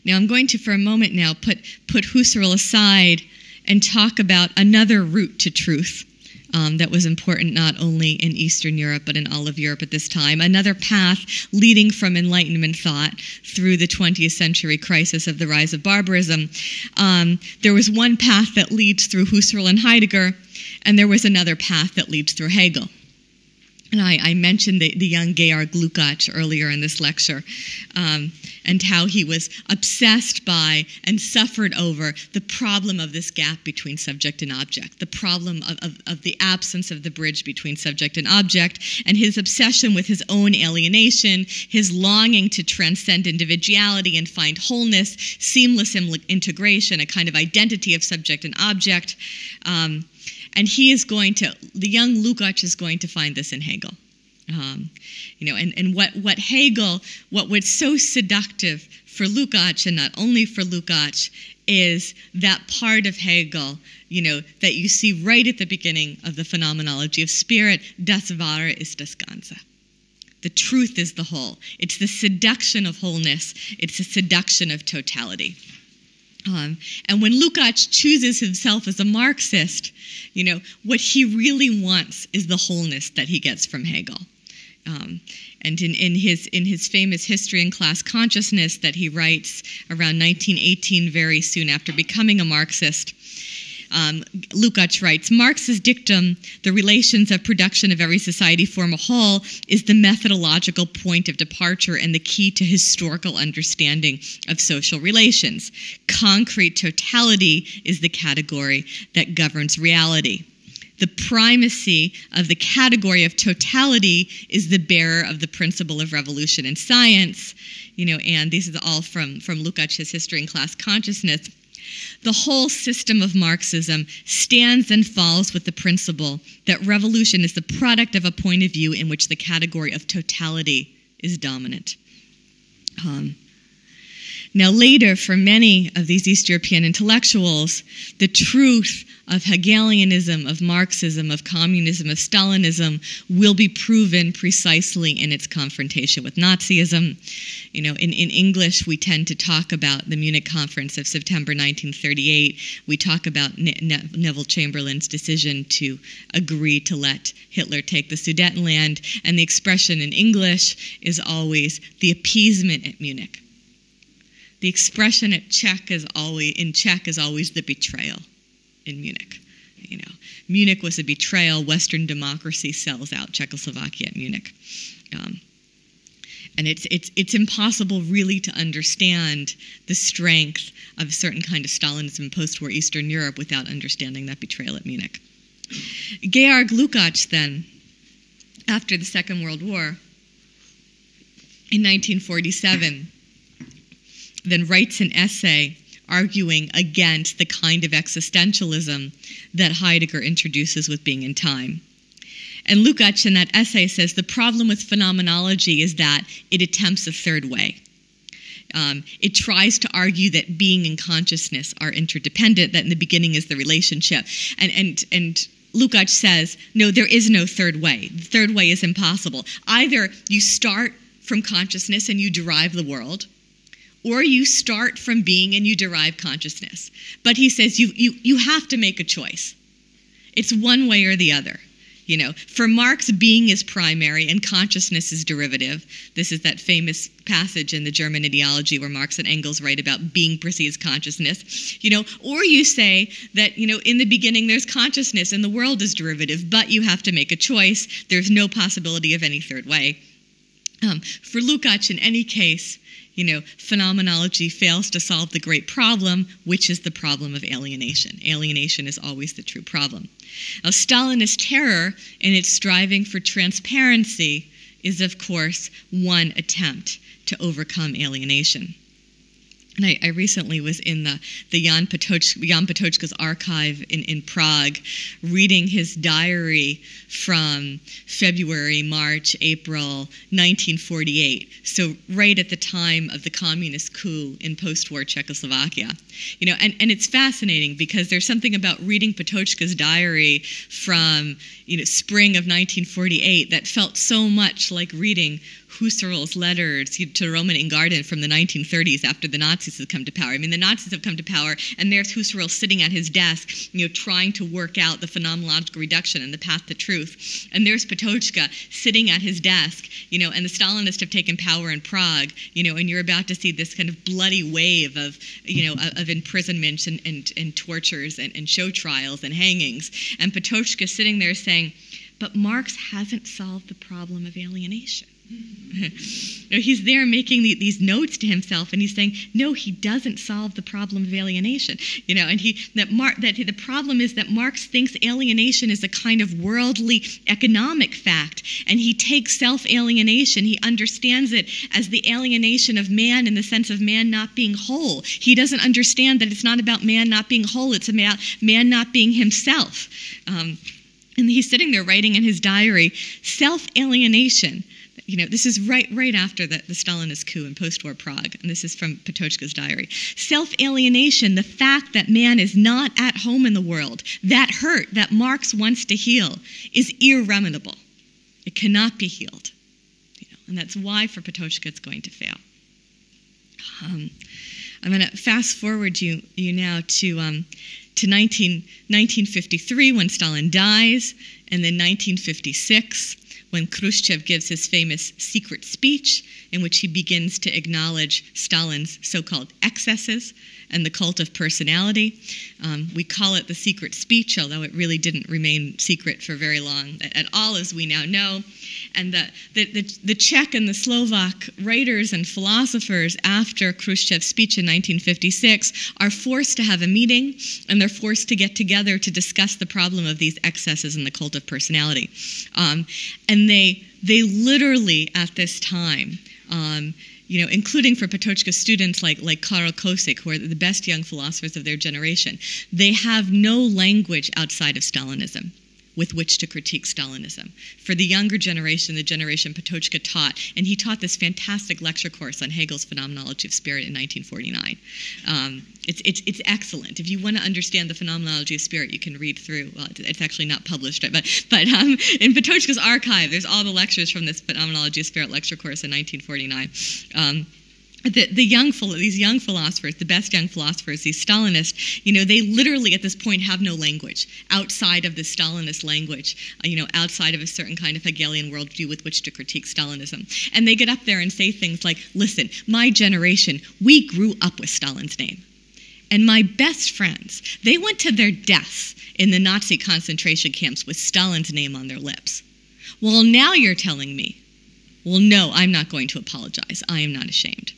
Now I'm going to, for a moment now, put Husserl aside and talk about another route to truth that was important not only in Eastern Europe but in all of Europe at this time, another path leading from Enlightenment thought through the 20th century crisis of the rise of barbarism. There was one path that leads through Husserl and Heidegger, and there was another path that leads through Hegel. And I mentioned the young Georg Lukács earlier in this lecture, and how he was obsessed by and suffered over the problem of this gap between subject and object, the problem of the absence of the bridge between subject and object, and his obsession with his own alienation, his longing to transcend individuality and find wholeness, seamless integration, a kind of identity of subject and object. And the young Lukács is going to find this in Hegel. What Hegel, what was so seductive for Lukács, and not only for Lukács, is that part of Hegel, that you see right at the beginning of the phenomenology of spirit, das Wahre ist das Ganze. The truth is the whole. It's the seduction of wholeness. It's the seduction of totality. And when Lukács chooses himself as a Marxist, what he really wants is the wholeness that he gets from Hegel. And in his famous History and Class Consciousness that he writes around 1918, very soon after becoming a Marxist, Lukács writes, Marx's dictum, the relations of production of every society form a whole, is the methodological point of departure and the key to historical understanding of social relations. Concrete totality is the category that governs reality. The primacy of the category of totality is the bearer of the principle of revolution in science, and this is all from Lukács' History and Class Consciousness. The whole system of Marxism stands and falls with the principle that revolution is the product of a point of view in which the category of totality is dominant. Now later, for many of these East European intellectuals, the truth of Hegelianism, of Marxism, of communism, of Stalinism will be proven precisely in its confrontation with Nazism. In English, we tend to talk about the Munich Conference of September 1938. We talk about Neville Chamberlain's decision to agree to let Hitler take the Sudetenland, and the expression in English is always the appeasement at Munich. The expression in Czech is always the betrayal in Munich. Munich was a betrayal. Western democracy sells out Czechoslovakia at Munich. And it's impossible really to understand the strength of a certain kind of Stalinism in post-war Eastern Europe without understanding that betrayal at Munich. Georg Lukács then, after the Second World War, in 1947, then writes an essay arguing against the kind of existentialism that Heidegger introduces with Being in Time. And Lukács in that essay says the problem with phenomenology is that it attempts a third way. It tries to argue that being and consciousness are interdependent, that in the beginning is the relationship. And Lukács says, no, there is no third way. The third way is impossible. Either you start from consciousness and you derive the world, or you start from being and you derive consciousness. But he says you have to make a choice. It's one way or the other. For Marx, being is primary and consciousness is derivative. This is that famous passage in the German ideology where Marx and Engels write about being precedes consciousness. Or you say that, in the beginning there's consciousness and the world is derivative, but you have to make a choice. There's no possibility of any third way. For Lukács, in any case, phenomenology fails to solve the great problem, which is the problem of alienation. Alienation is always the true problem. Now, Stalinist terror, in its striving for transparency, is, of course, one attempt to overcome alienation. And I recently was in the Jan Patočka's archive in Prague, reading his diary from February, March, April 1948. So right at the time of the communist coup in post-war Czechoslovakia. And it's fascinating because there's something about reading Patočka's diary from spring of 1948 that felt so much like reading Husserl's letters to Roman Ingarden from the 1930s after the Nazis had come to power. The Nazis have come to power, and there's Husserl sitting at his desk, trying to work out the phenomenological reduction and the path to truth. And there's Patočka sitting at his desk, and the Stalinists have taken power in Prague, and you're about to see this kind of bloody wave of imprisonments and tortures and show trials and hangings. And Patočka sitting there saying, but Marx hasn't solved the problem of alienation. He's there making these notes to himself, and he's saying, no, he doesn't solve the problem of alienation. And the problem is that Marx thinks alienation is a kind of worldly economic fact, and he takes self-alienation, he understands it as the alienation of man in the sense of man not being whole. He doesn't understand that it's not about man not being whole, it's about man not being himself. And he's sitting there writing in his diary, self-alienation. This is right after the Stalinist coup in post-war Prague, and this is from Patočka's diary. Self-alienation, the fact that man is not at home in the world, that hurt that Marx wants to heal, is irremediable. It cannot be healed. And that's why for Patočka it's going to fail. I'm going to fast forward you now to 1953 when Stalin dies, and then 1956 when Khrushchev gives his famous secret speech in which he begins to acknowledge Stalin's so-called excesses and the cult of personality. We call it the secret speech, although it really didn't remain secret for very long at all, as we now know. And the Czech and the Slovak writers and philosophers after Khrushchev's speech in 1956 are forced to have a meeting, and they're forced to get together to discuss the problem of these excesses and the cult of personality. And they literally, at this time, including for Patočka students like Karel Kosik, who are the best young philosophers of their generation, they have no language outside of Stalinism with which to critique Stalinism. For the younger generation, the generation Patočka taught, and he taught this fantastic lecture course on Hegel's Phenomenology of Spirit in 1949. It's excellent. If you want to understand the Phenomenology of Spirit, you can read through. Well, it's actually not published, but in Patočka's archive, there's all the lectures from this Phenomenology of Spirit lecture course in 1949. These young philosophers, the best young philosophers, these Stalinists, they literally at this point have no language outside of the Stalinist language, outside of a certain kind of Hegelian worldview with which to critique Stalinism. And they get up there and say things like, listen, my generation, we grew up with Stalin's name. And my best friends, they went to their deaths in the Nazi concentration camps with Stalin's name on their lips. Well, now you're telling me, well, no, I'm not going to apologize. I am not ashamed.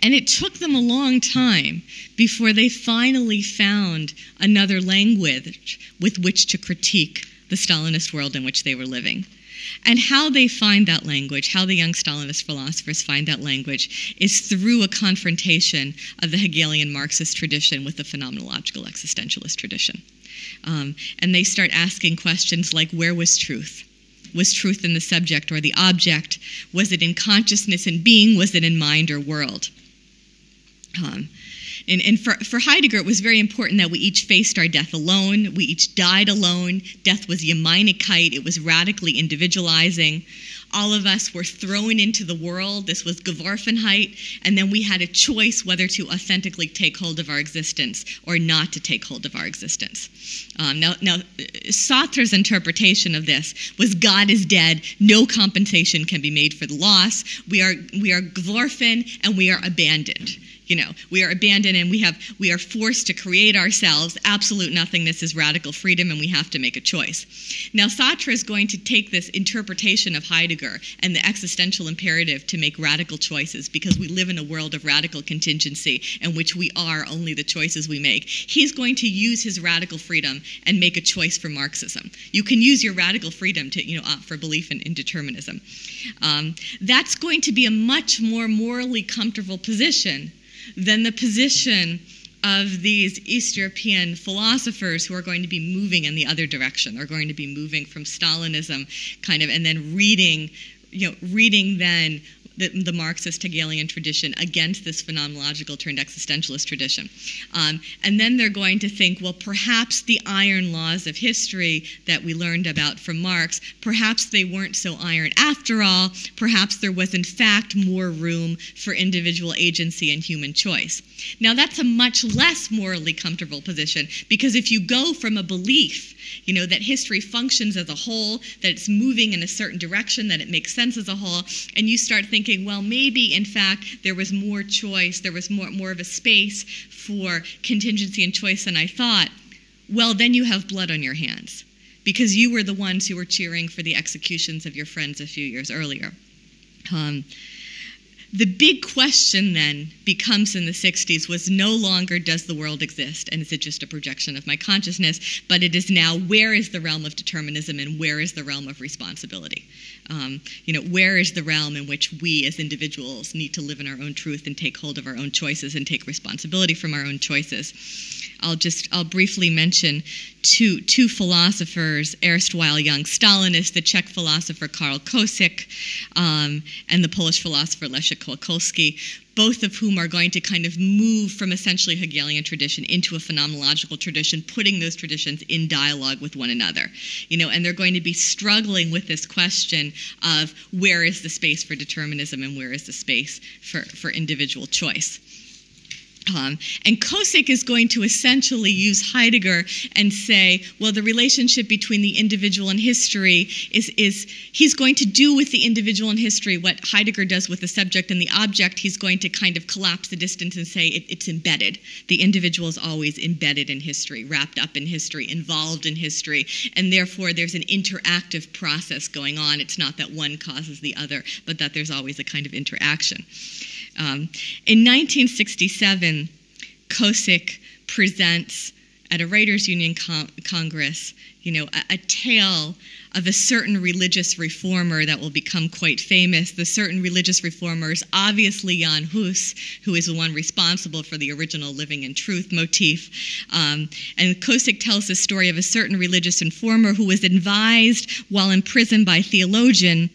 And it took them a long time before they finally found another language with which to critique the Stalinist world in which they were living. And how they find that language, how the young Stalinist philosophers find that language, is through a confrontation of the Hegelian Marxist tradition with the phenomenological existentialist tradition. And they start asking questions like, where was truth? Was truth in the subject or the object? Was it in consciousness and being? Was it in mind or world? And for Heidegger, it was very important that we each faced our death alone. We each died alone. Death was Gemeinigkeit. It was radically individualizing. All of us were thrown into the world. This was Geworfenheit. And then we had a choice whether to authentically take hold of our existence or not to take hold of our existence. Now, Sartre's interpretation of this was God is dead. No compensation can be made for the loss. We are geworfen and we are abandoned. We are abandoned and we are forced to create ourselves. Absolute nothingness is radical freedom, and we have to make a choice. Now, Sartre is going to take this interpretation of Heidegger and the existential imperative to make radical choices, because we live in a world of radical contingency in which we are only the choices we make. He's going to use his radical freedom and make a choice for Marxism. You can use your radical freedom to, opt for belief in determinism. That's going to be a much more morally comfortable position than the position of these East European philosophers who are going to be moving in the other direction. They're going to be moving from Stalinism and then reading then the Marxist Hegelian tradition against this phenomenological turned existentialist tradition. And then they're going to think, well, perhaps the iron laws of history that we learned about from Marx, perhaps they weren't so iron after all. Perhaps there was, in fact, more room for individual agency and human choice. Now, that's a much less morally comfortable position, because if you go from a belief that history functions as a whole, that it's moving in a certain direction, that it makes sense as a whole, and you start thinking, well, maybe, in fact, there was more choice, there was more of a space for contingency and choice than I thought, well, then you have blood on your hands, because you were the ones who were cheering for the executions of your friends a few years earlier. The big question then becomes in the 60s was no longer does the world exist and is it just a projection of my consciousness, but it is now where is the realm of determinism and where is the realm of responsibility? Where is the realm in which we as individuals need to live in our own truth and take hold of our own choices and take responsibility from our own choices? I'll briefly mention two philosophers, erstwhile Young Stlinists, the Czech philosopher Karl Kosik, and the Polish philosopher Leszek Kołakowski, both of whom are going to kind of move from essentially Hegelian tradition into a phenomenological tradition, putting those traditions in dialogue with one another. And they're going to be struggling with this question of where is the space for determinism and where is the space for individual choice. And Kosik is going to essentially use Heidegger and say, well, the relationship between the individual and history is he's going to do with the individual and history what Heidegger does with the subject and the object. He's going to kind of collapse the distance and say it's embedded. The individual is always embedded in history, wrapped up in history, involved in history, and therefore there's an interactive process going on. It's not that one causes the other, but that there's always a kind of interaction. In 1967, Kosik presents at a Writers' Union Congress, a tale of a certain religious reformer that will become quite famous. The certain religious reformer is obviously Jan Hus, who is the one responsible for the original living in truth motif. And Kosik tells the story of a certain religious reformer who was advised while imprisoned by a theologian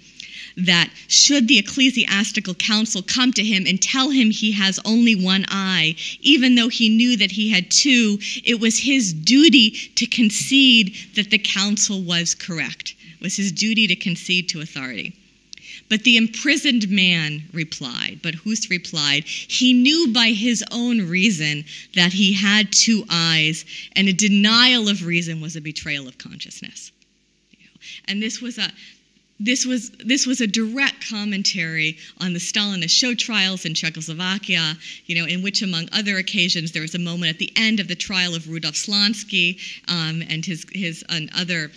that should the ecclesiastical council come to him and tell him he has only one eye, even though he knew that he had two, it was his duty to concede that the council was correct. It was his duty to concede to authority. But the imprisoned man replied, but Hus replied, he knew by his own reason that he had two eyes, and a denial of reason was a betrayal of consciousness. And this was a direct commentary on the Stalinist show trials in Czechoslovakia, in which, among other occasions, there was a moment at the end of the trial of Rudolf Slansky and his other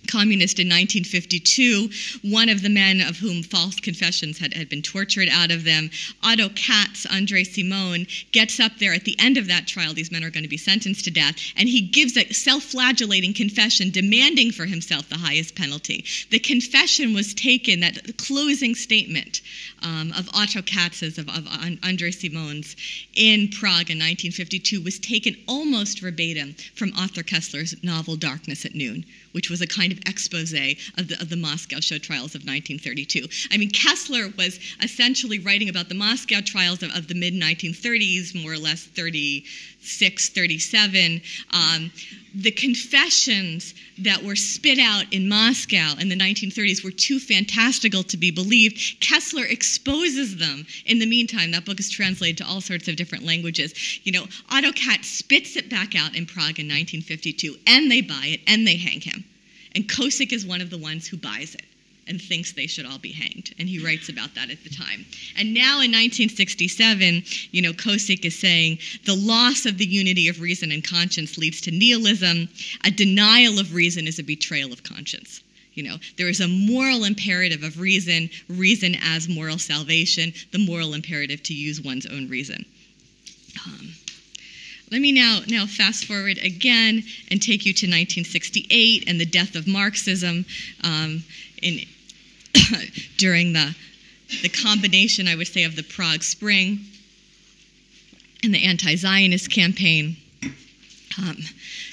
communist in 1952, one of the men of whom false confessions had been tortured out of them, Otto Katz, André Simon, gets up there at the end of that trial. These men are going to be sentenced to death, and he gives a self-flagellating confession demanding for himself the highest penalty. The confession was taken, that closing statement of Otto Katz's, of André Simon's, in Prague in 1952 was taken almost verbatim from Arthur Koestler's novel Darkness at Noon, which was a kind of expose of the Moscow show trials of 1932. I mean, Koestler was essentially writing about the Moscow trials of the mid-1930s, more or less 36, 37. The confessions that were spit out in Moscow in the 1930s were too fantastical to be believed. Koestler exposes them. In the meantime, that book is translated to all sorts of different languages. Otto Katz spits it back out in Prague in 1952, and they buy it, and they hang him. And Kosik is one of the ones who buys it and thinks they should all be hanged. And he writes about that at the time. And now in 1967, Kosik is saying the loss of the unity of reason and conscience leads to nihilism. A denial of reason is a betrayal of conscience. There is a moral imperative of reason as moral salvation, the moral imperative to use one's own reason. Let me now fast forward again and take you to 1968 and the death of Marxism during the combination, I would say, of the Prague Spring and the anti-Zionist campaign.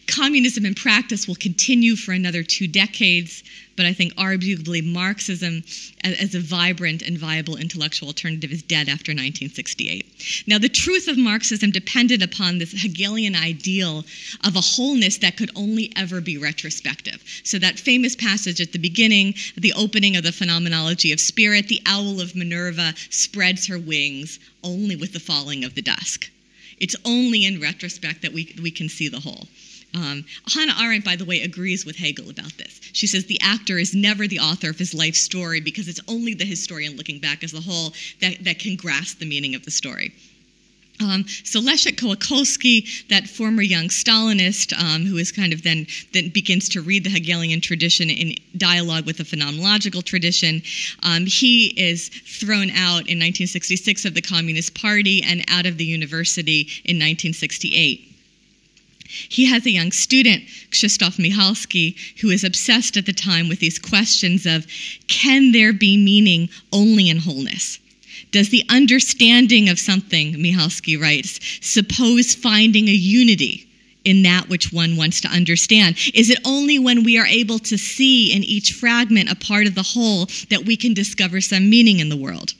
Communism in practice will continue for another 2 decades, but I think arguably Marxism as a vibrant and viable intellectual alternative is dead after 1968. Now, the truth of Marxism depended upon this Hegelian ideal of a wholeness that could only ever be retrospective. So that famous passage at the beginning, the opening of the Phenomenology of Spirit, the owl of Minerva spreads her wings only with the falling of the dusk. It's only in retrospect that we can see the whole. Hannah Arendt, by the way, agrees with Hegel about this. She says the actor is never the author of his life story because it's only the historian looking back as a whole that can grasp the meaning of the story. So Leszek Kołakowski, that former young Stalinist, who is kind of then begins to read the Hegelian tradition in dialogue with the phenomenological tradition, he is thrown out in 1966 of the Communist Party and out of the university in 1968. He has a young student, Krzysztof Michalski, who is obsessed at the time with these questions of, can there be meaning only in wholeness? Does the understanding of something, Michalski writes, suppose finding a unity in that which one wants to understand? Is it only when we are able to see in each fragment a part of the whole that we can discover some meaning in the world?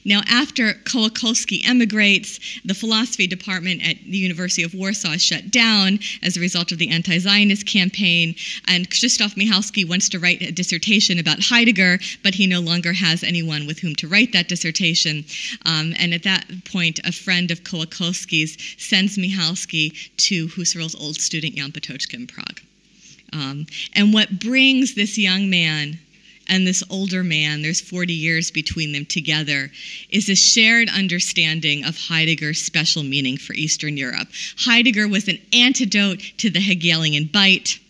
Now, after Kołakowski emigrates, the philosophy department at the University of Warsaw is shut down as a result of the anti-Zionist campaign, and Krzysztof Michalski wants to write a dissertation about Heidegger, but he no longer has anyone with whom to write that dissertation. And at that point, a friend of Kołakowski's sends Michalski to Husserl's old student Jan Patočka in Prague. And what brings this young man and this older man, there's 40 years between them together, is a shared understanding of Heidegger's special meaning for Eastern Europe. Heidegger was an antidote to the Hegelian bite.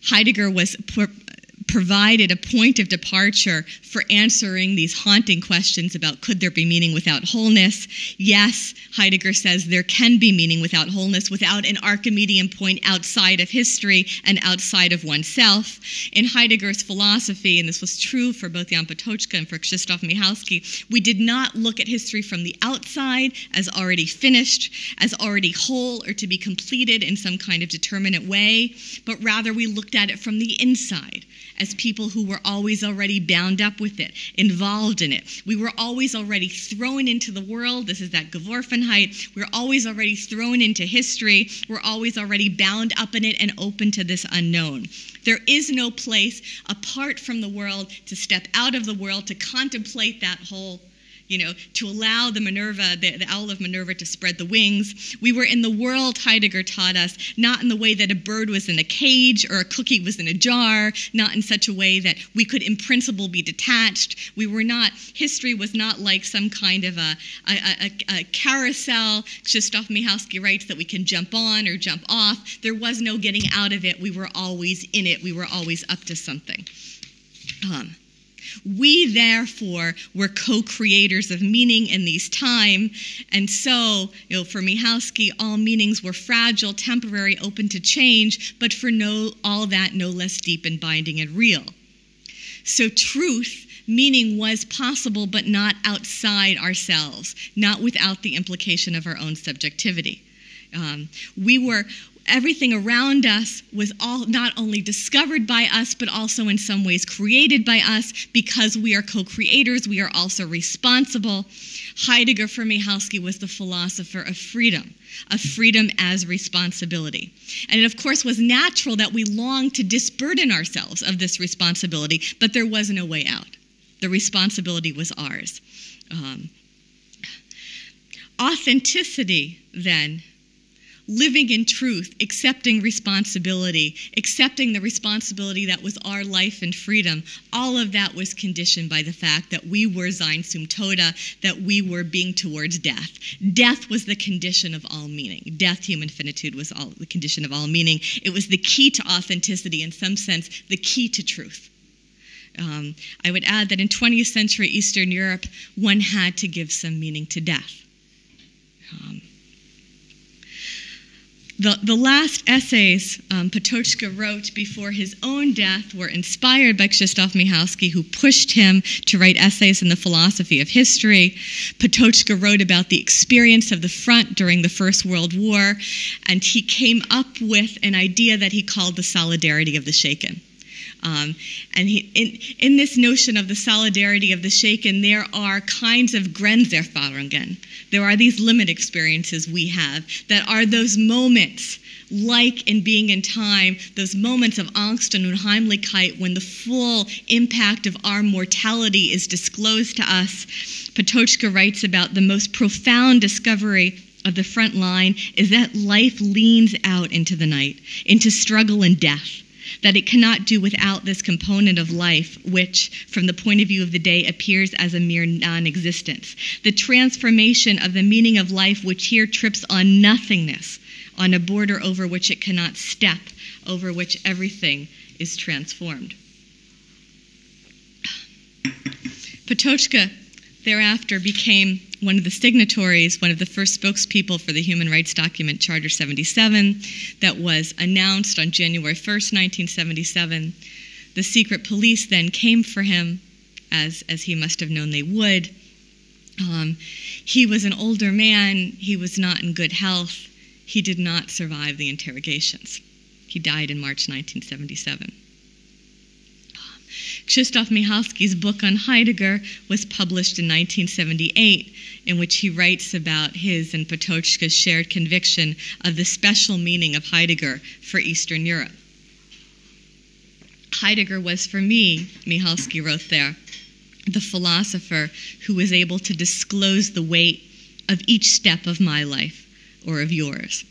Heidegger provided a point of departure for answering these haunting questions about could there be meaning without wholeness. Yes, Heidegger says there can be meaning without wholeness, without an Archimedean point outside of history and outside of oneself. In Heidegger's philosophy, and this was true for both Jan Patočka and for Krzysztof Michalski, we did not look at history from the outside as already finished, as already whole, or to be completed in some kind of determinate way, but rather we looked at it from the inside, as people who were always already bound up with it, involved in it. We were always already thrown into the world. This is that Geworfenheit. We're always already thrown into history. We're always already bound up in it and open to this unknown. There is no place apart from the world to step out of the world, to contemplate that whole, to allow the Minerva, the owl of Minerva, to spread the wings. We were in the world, Heidegger taught us, not in the way that a bird was in a cage or a cookie was in a jar, not in such a way that we could in principle be detached. History was not like some kind of a carousel, Krzysztof Michalski writes, that we can jump on or jump off. There was no getting out of it. We were always in it. We were always up to something. We, therefore, were co-creators of meaning in these times, and so, for Michalski, all meanings were fragile, temporary, open to change, but for all that, no less deep and binding and real. So truth, meaning, was possible, but not outside ourselves, not without the implication of our own subjectivity. Everything around us was all not only discovered by us, but also in some ways created by us. Because we are co-creators, we are also responsible. Heidegger, for Michalski, was the philosopher of freedom as responsibility. And it, of course, was natural that we longed to disburden ourselves of this responsibility, but there was no way out. The responsibility was ours. Authenticity, then, living in truth, accepting the responsibility that was our life and freedom, all of that was conditioned by the fact that we were sein zum Tode, that we were being towards death. Death was the condition of all meaning. Death, human finitude, was the condition of all meaning. It was the key to authenticity, in some sense, the key to truth. I would add that in 20th century Eastern Europe, one had to give some meaning to death. The last essays Patočka wrote before his own death were inspired by Krzysztof Michalski, who pushed him to write essays in the philosophy of history. Patočka wrote about the experience of the front during the First World War, and he came up with an idea that he called the solidarity of the shaken. And in this notion of the solidarity of the shaken, there are kinds of Grenzerfahrungen. There are these limit experiences we have that are those moments, like in Being in Time, those moments of Angst and Unheimlichkeit when the full impact of our mortality is disclosed to us. Patočka writes about the most profound discovery of the front line is that life leans out into the night, into struggle and death, that it cannot do without this component of life, which, from the point of view of the day, appears as a mere non-existence. The transformation of the meaning of life, which here trips on nothingness, on a border over which it cannot step, over which everything is transformed. Patočka thereafter became one of the signatories, one of the first spokespeople for the human rights document Charter 77 that was announced on January 1st, 1977. The secret police then came for him, as he must have known they would. He was an older man. He was not in good health. He did not survive the interrogations. He died in March 1977. Krzysztof Michalski's book on Heidegger was published in 1978, in which he writes about his and Patočka's shared conviction of the special meaning of Heidegger for Eastern Europe. Heidegger was, for me, Michalski wrote there, the philosopher who was able to disclose the weight of each step of my life or of yours.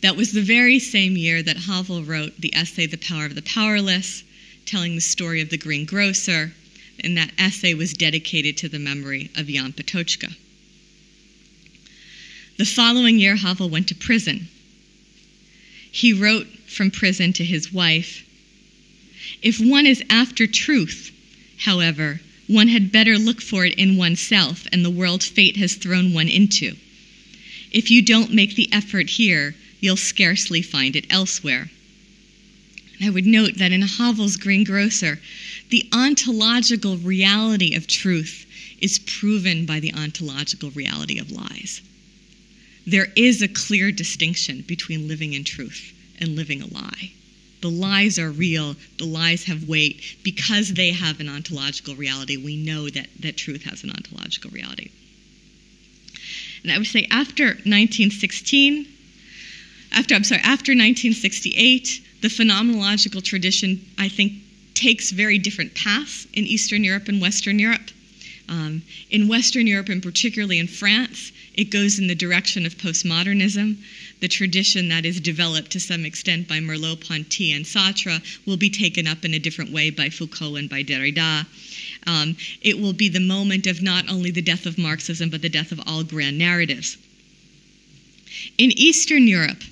That was the very same year that Havel wrote the essay The Power of the Powerless, telling the story of the greengrocer, and that essay was dedicated to the memory of Jan Patočka. The following year, Havel went to prison. He wrote from prison to his wife, "If one is after truth, however, one had better look for it in oneself and the world fate has thrown one into. If you don't make the effort here, you'll scarcely find it elsewhere." And I would note that in Havel's Greengrocer, the ontological reality of truth is proven by the ontological reality of lies. There is a clear distinction between living in truth and living a lie. The lies are real, the lies have weight. Because they have an ontological reality, we know that truth has an ontological reality. And I would say after 1968, the phenomenological tradition, I think, takes very different paths in Eastern Europe and Western Europe. In Western Europe, and particularly in France, it goes in the direction of postmodernism. The tradition that is developed to some extent by Merleau-Ponty and Sartre will be taken up in a different way by Foucault and by Derrida. It will be the moment of not only the death of Marxism, but the death of all grand narratives. In Eastern Europe,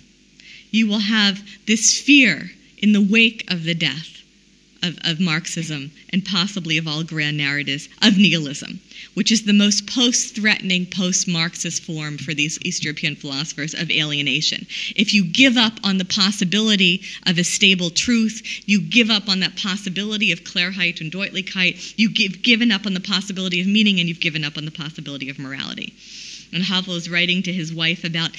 you will have this fear in the wake of the death of Marxism and possibly of all grand narratives of nihilism, which is the most post-threatening, post-Marxist form for these East European philosophers of alienation. If you give up on the possibility of a stable truth, you give up on that possibility of Klarheit and Deutlichkeit, you've given up on the possibility of meaning, and you've given up on the possibility of morality. And Havel is writing to his wife about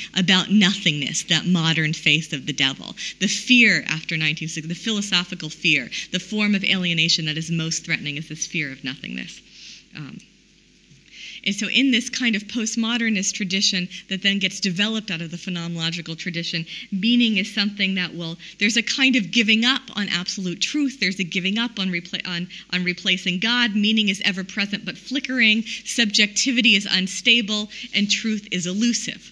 nothingness, that modern face of the devil. The fear after 1960, the philosophical fear, the form of alienation that is most threatening is this fear of nothingness. And so in this kind of postmodernist tradition that then gets developed out of the phenomenological tradition, meaning is something that there's a kind of giving up on absolute truth. There's a giving up on replacing God. Meaning is ever present but flickering. Subjectivity is unstable, and truth is elusive.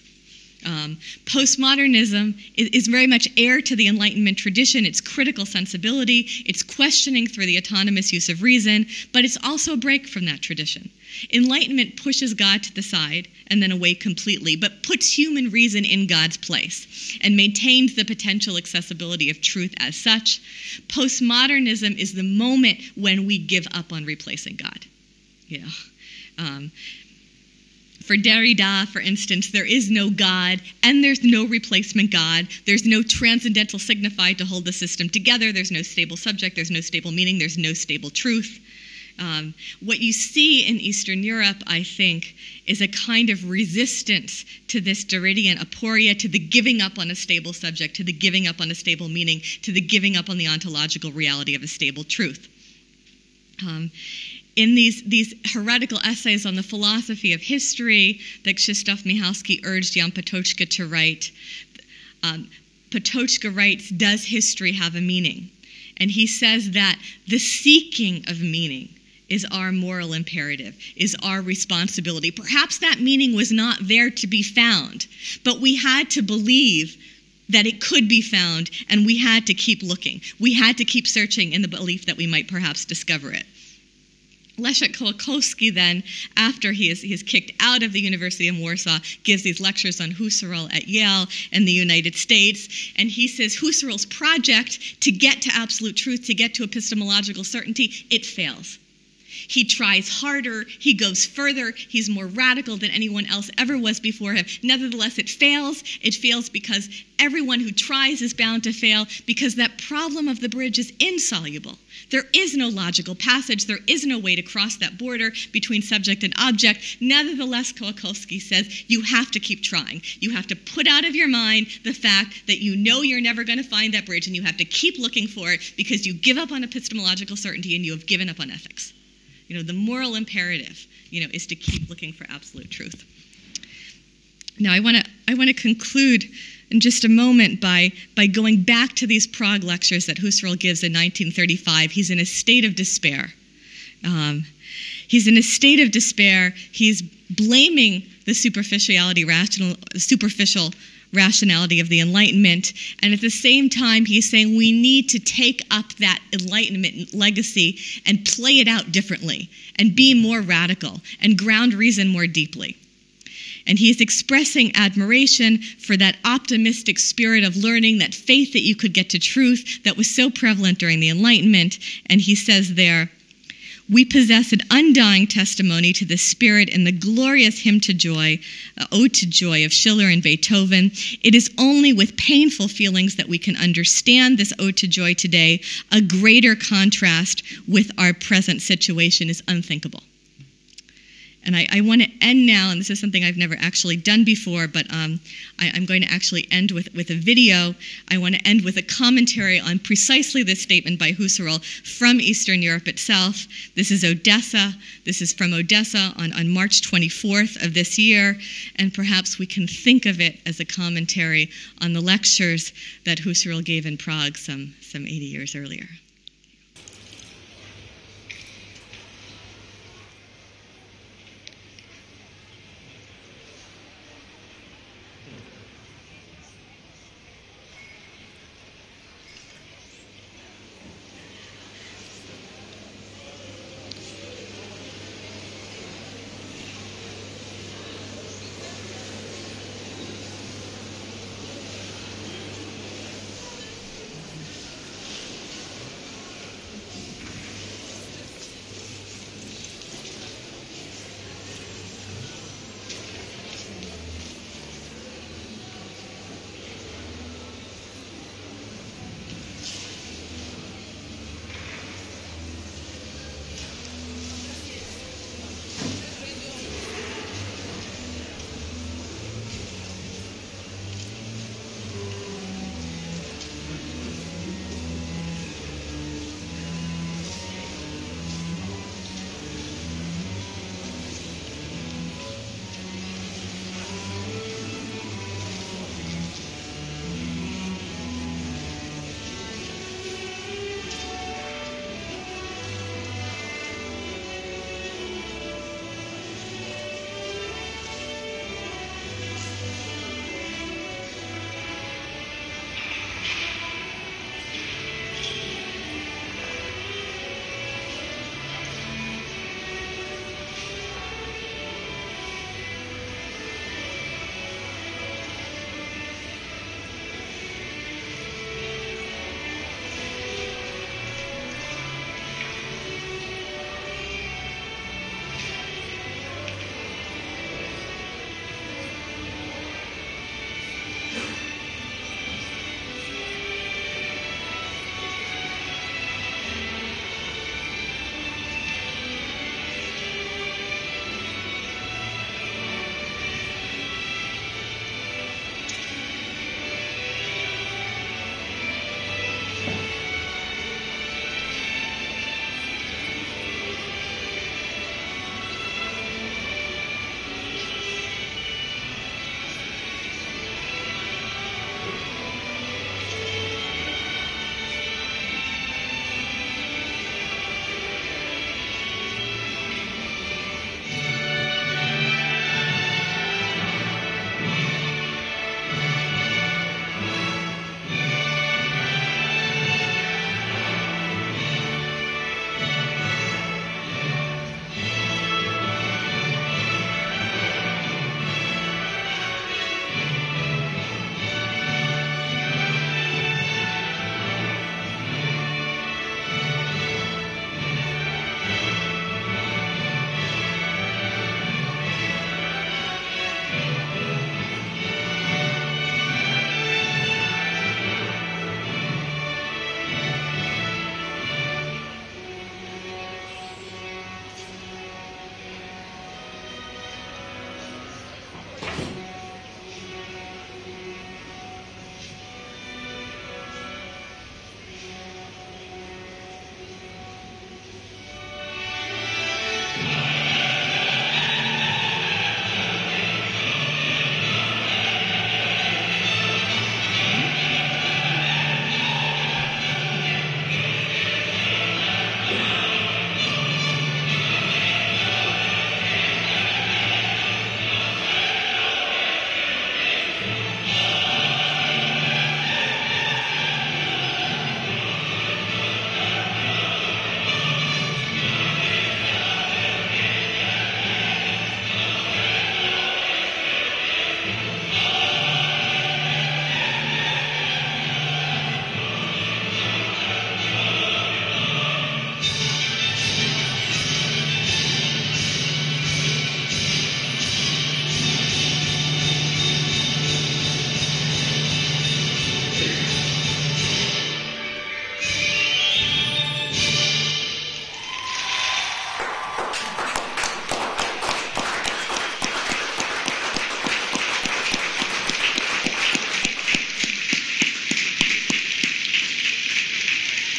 Postmodernism is very much heir to the Enlightenment tradition. It's critical sensibility. It's questioning through the autonomous use of reason, but it's also a break from that tradition. Enlightenment pushes God to the side and then away completely, but puts human reason in God's place and maintains the potential accessibility of truth as such. Postmodernism is the moment when we give up on replacing God. For Derrida, for instance, there is no God, and there's no replacement God. There's no transcendental signified to hold the system together. There's no stable subject. There's no stable meaning. There's no stable truth. What you see in Eastern Europe, I think, is a kind of resistance to this Derridian aporia, to the giving up on a stable subject, to the giving up on a stable meaning, to the giving up on the ontological reality of a stable truth. In these heretical essays on the philosophy of history that Krzysztof Michalski urged Jan Patočka to write, Patočka writes, "Does history have a meaning?" And he says that the seeking of meaning is our moral imperative, is our responsibility. Perhaps that meaning was not there to be found, but we had to believe that it could be found, and we had to keep looking. We had to keep searching in the belief that we might perhaps discover it. Leszek Kolakowski then, after he is kicked out of the University of Warsaw, gives these lectures on Whosoeral at Yale in the United States, and he says Husserl's project to get to absolute truth, to get to epistemological certainty, it fails. He tries harder, he goes further, he's more radical than anyone else ever was before him. Nevertheless, it fails. It fails because everyone who tries is bound to fail, because that problem of the bridge is insoluble. There is no logical passage. There is no way to cross that border between subject and object. Nevertheless, Kołakowski says, you have to keep trying. You have to put out of your mind the fact that you know you're never going to find that bridge, and you have to keep looking for it because you give up on epistemological certainty and you have given up on ethics. The moral imperative, is to keep looking for absolute truth. Now, I want to conclude in just a moment by going back to these Prague lectures that Husserl gives in 1935. He's in a state of despair. He's in a state of despair. He's blaming the superficial rationality of the Enlightenment, and at the same time he's saying we need to take up that Enlightenment legacy and play it out differently and be more radical and ground reason more deeply. And he's expressing admiration for that optimistic spirit of learning, that faith that you could get to truth that was so prevalent during the Enlightenment. And he says there, we possess an undying testimony to the spirit in the glorious hymn to joy, Ode to Joy of Schiller and Beethoven. It is only with painful feelings that we can understand this Ode to Joy today. A greater contrast with our present situation is unthinkable. And I want to end now, and this is something I've never actually done before, but I'm going to actually end with a video. I want to end with a commentary on precisely this statement by Husserl from Eastern Europe itself. This is Odessa. This is from Odessa on March 24th of this year, and perhaps we can think of it as a commentary on the lectures that Husserl gave in Prague some 80 years earlier.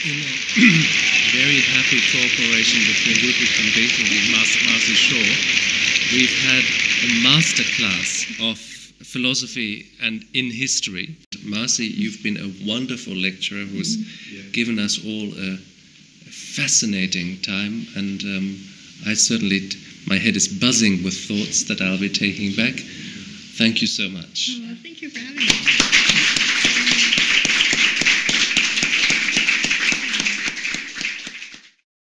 in a very happy cooperation between Ludwig van Beethoven and Marci Shaw, we've had a masterclass of philosophy and in history. Marci, you've been a wonderful lecturer who's given us all a fascinating time, and I certainly, my head is buzzing with thoughts that I'll be taking back. Thank you so much. Oh, thank you for having me.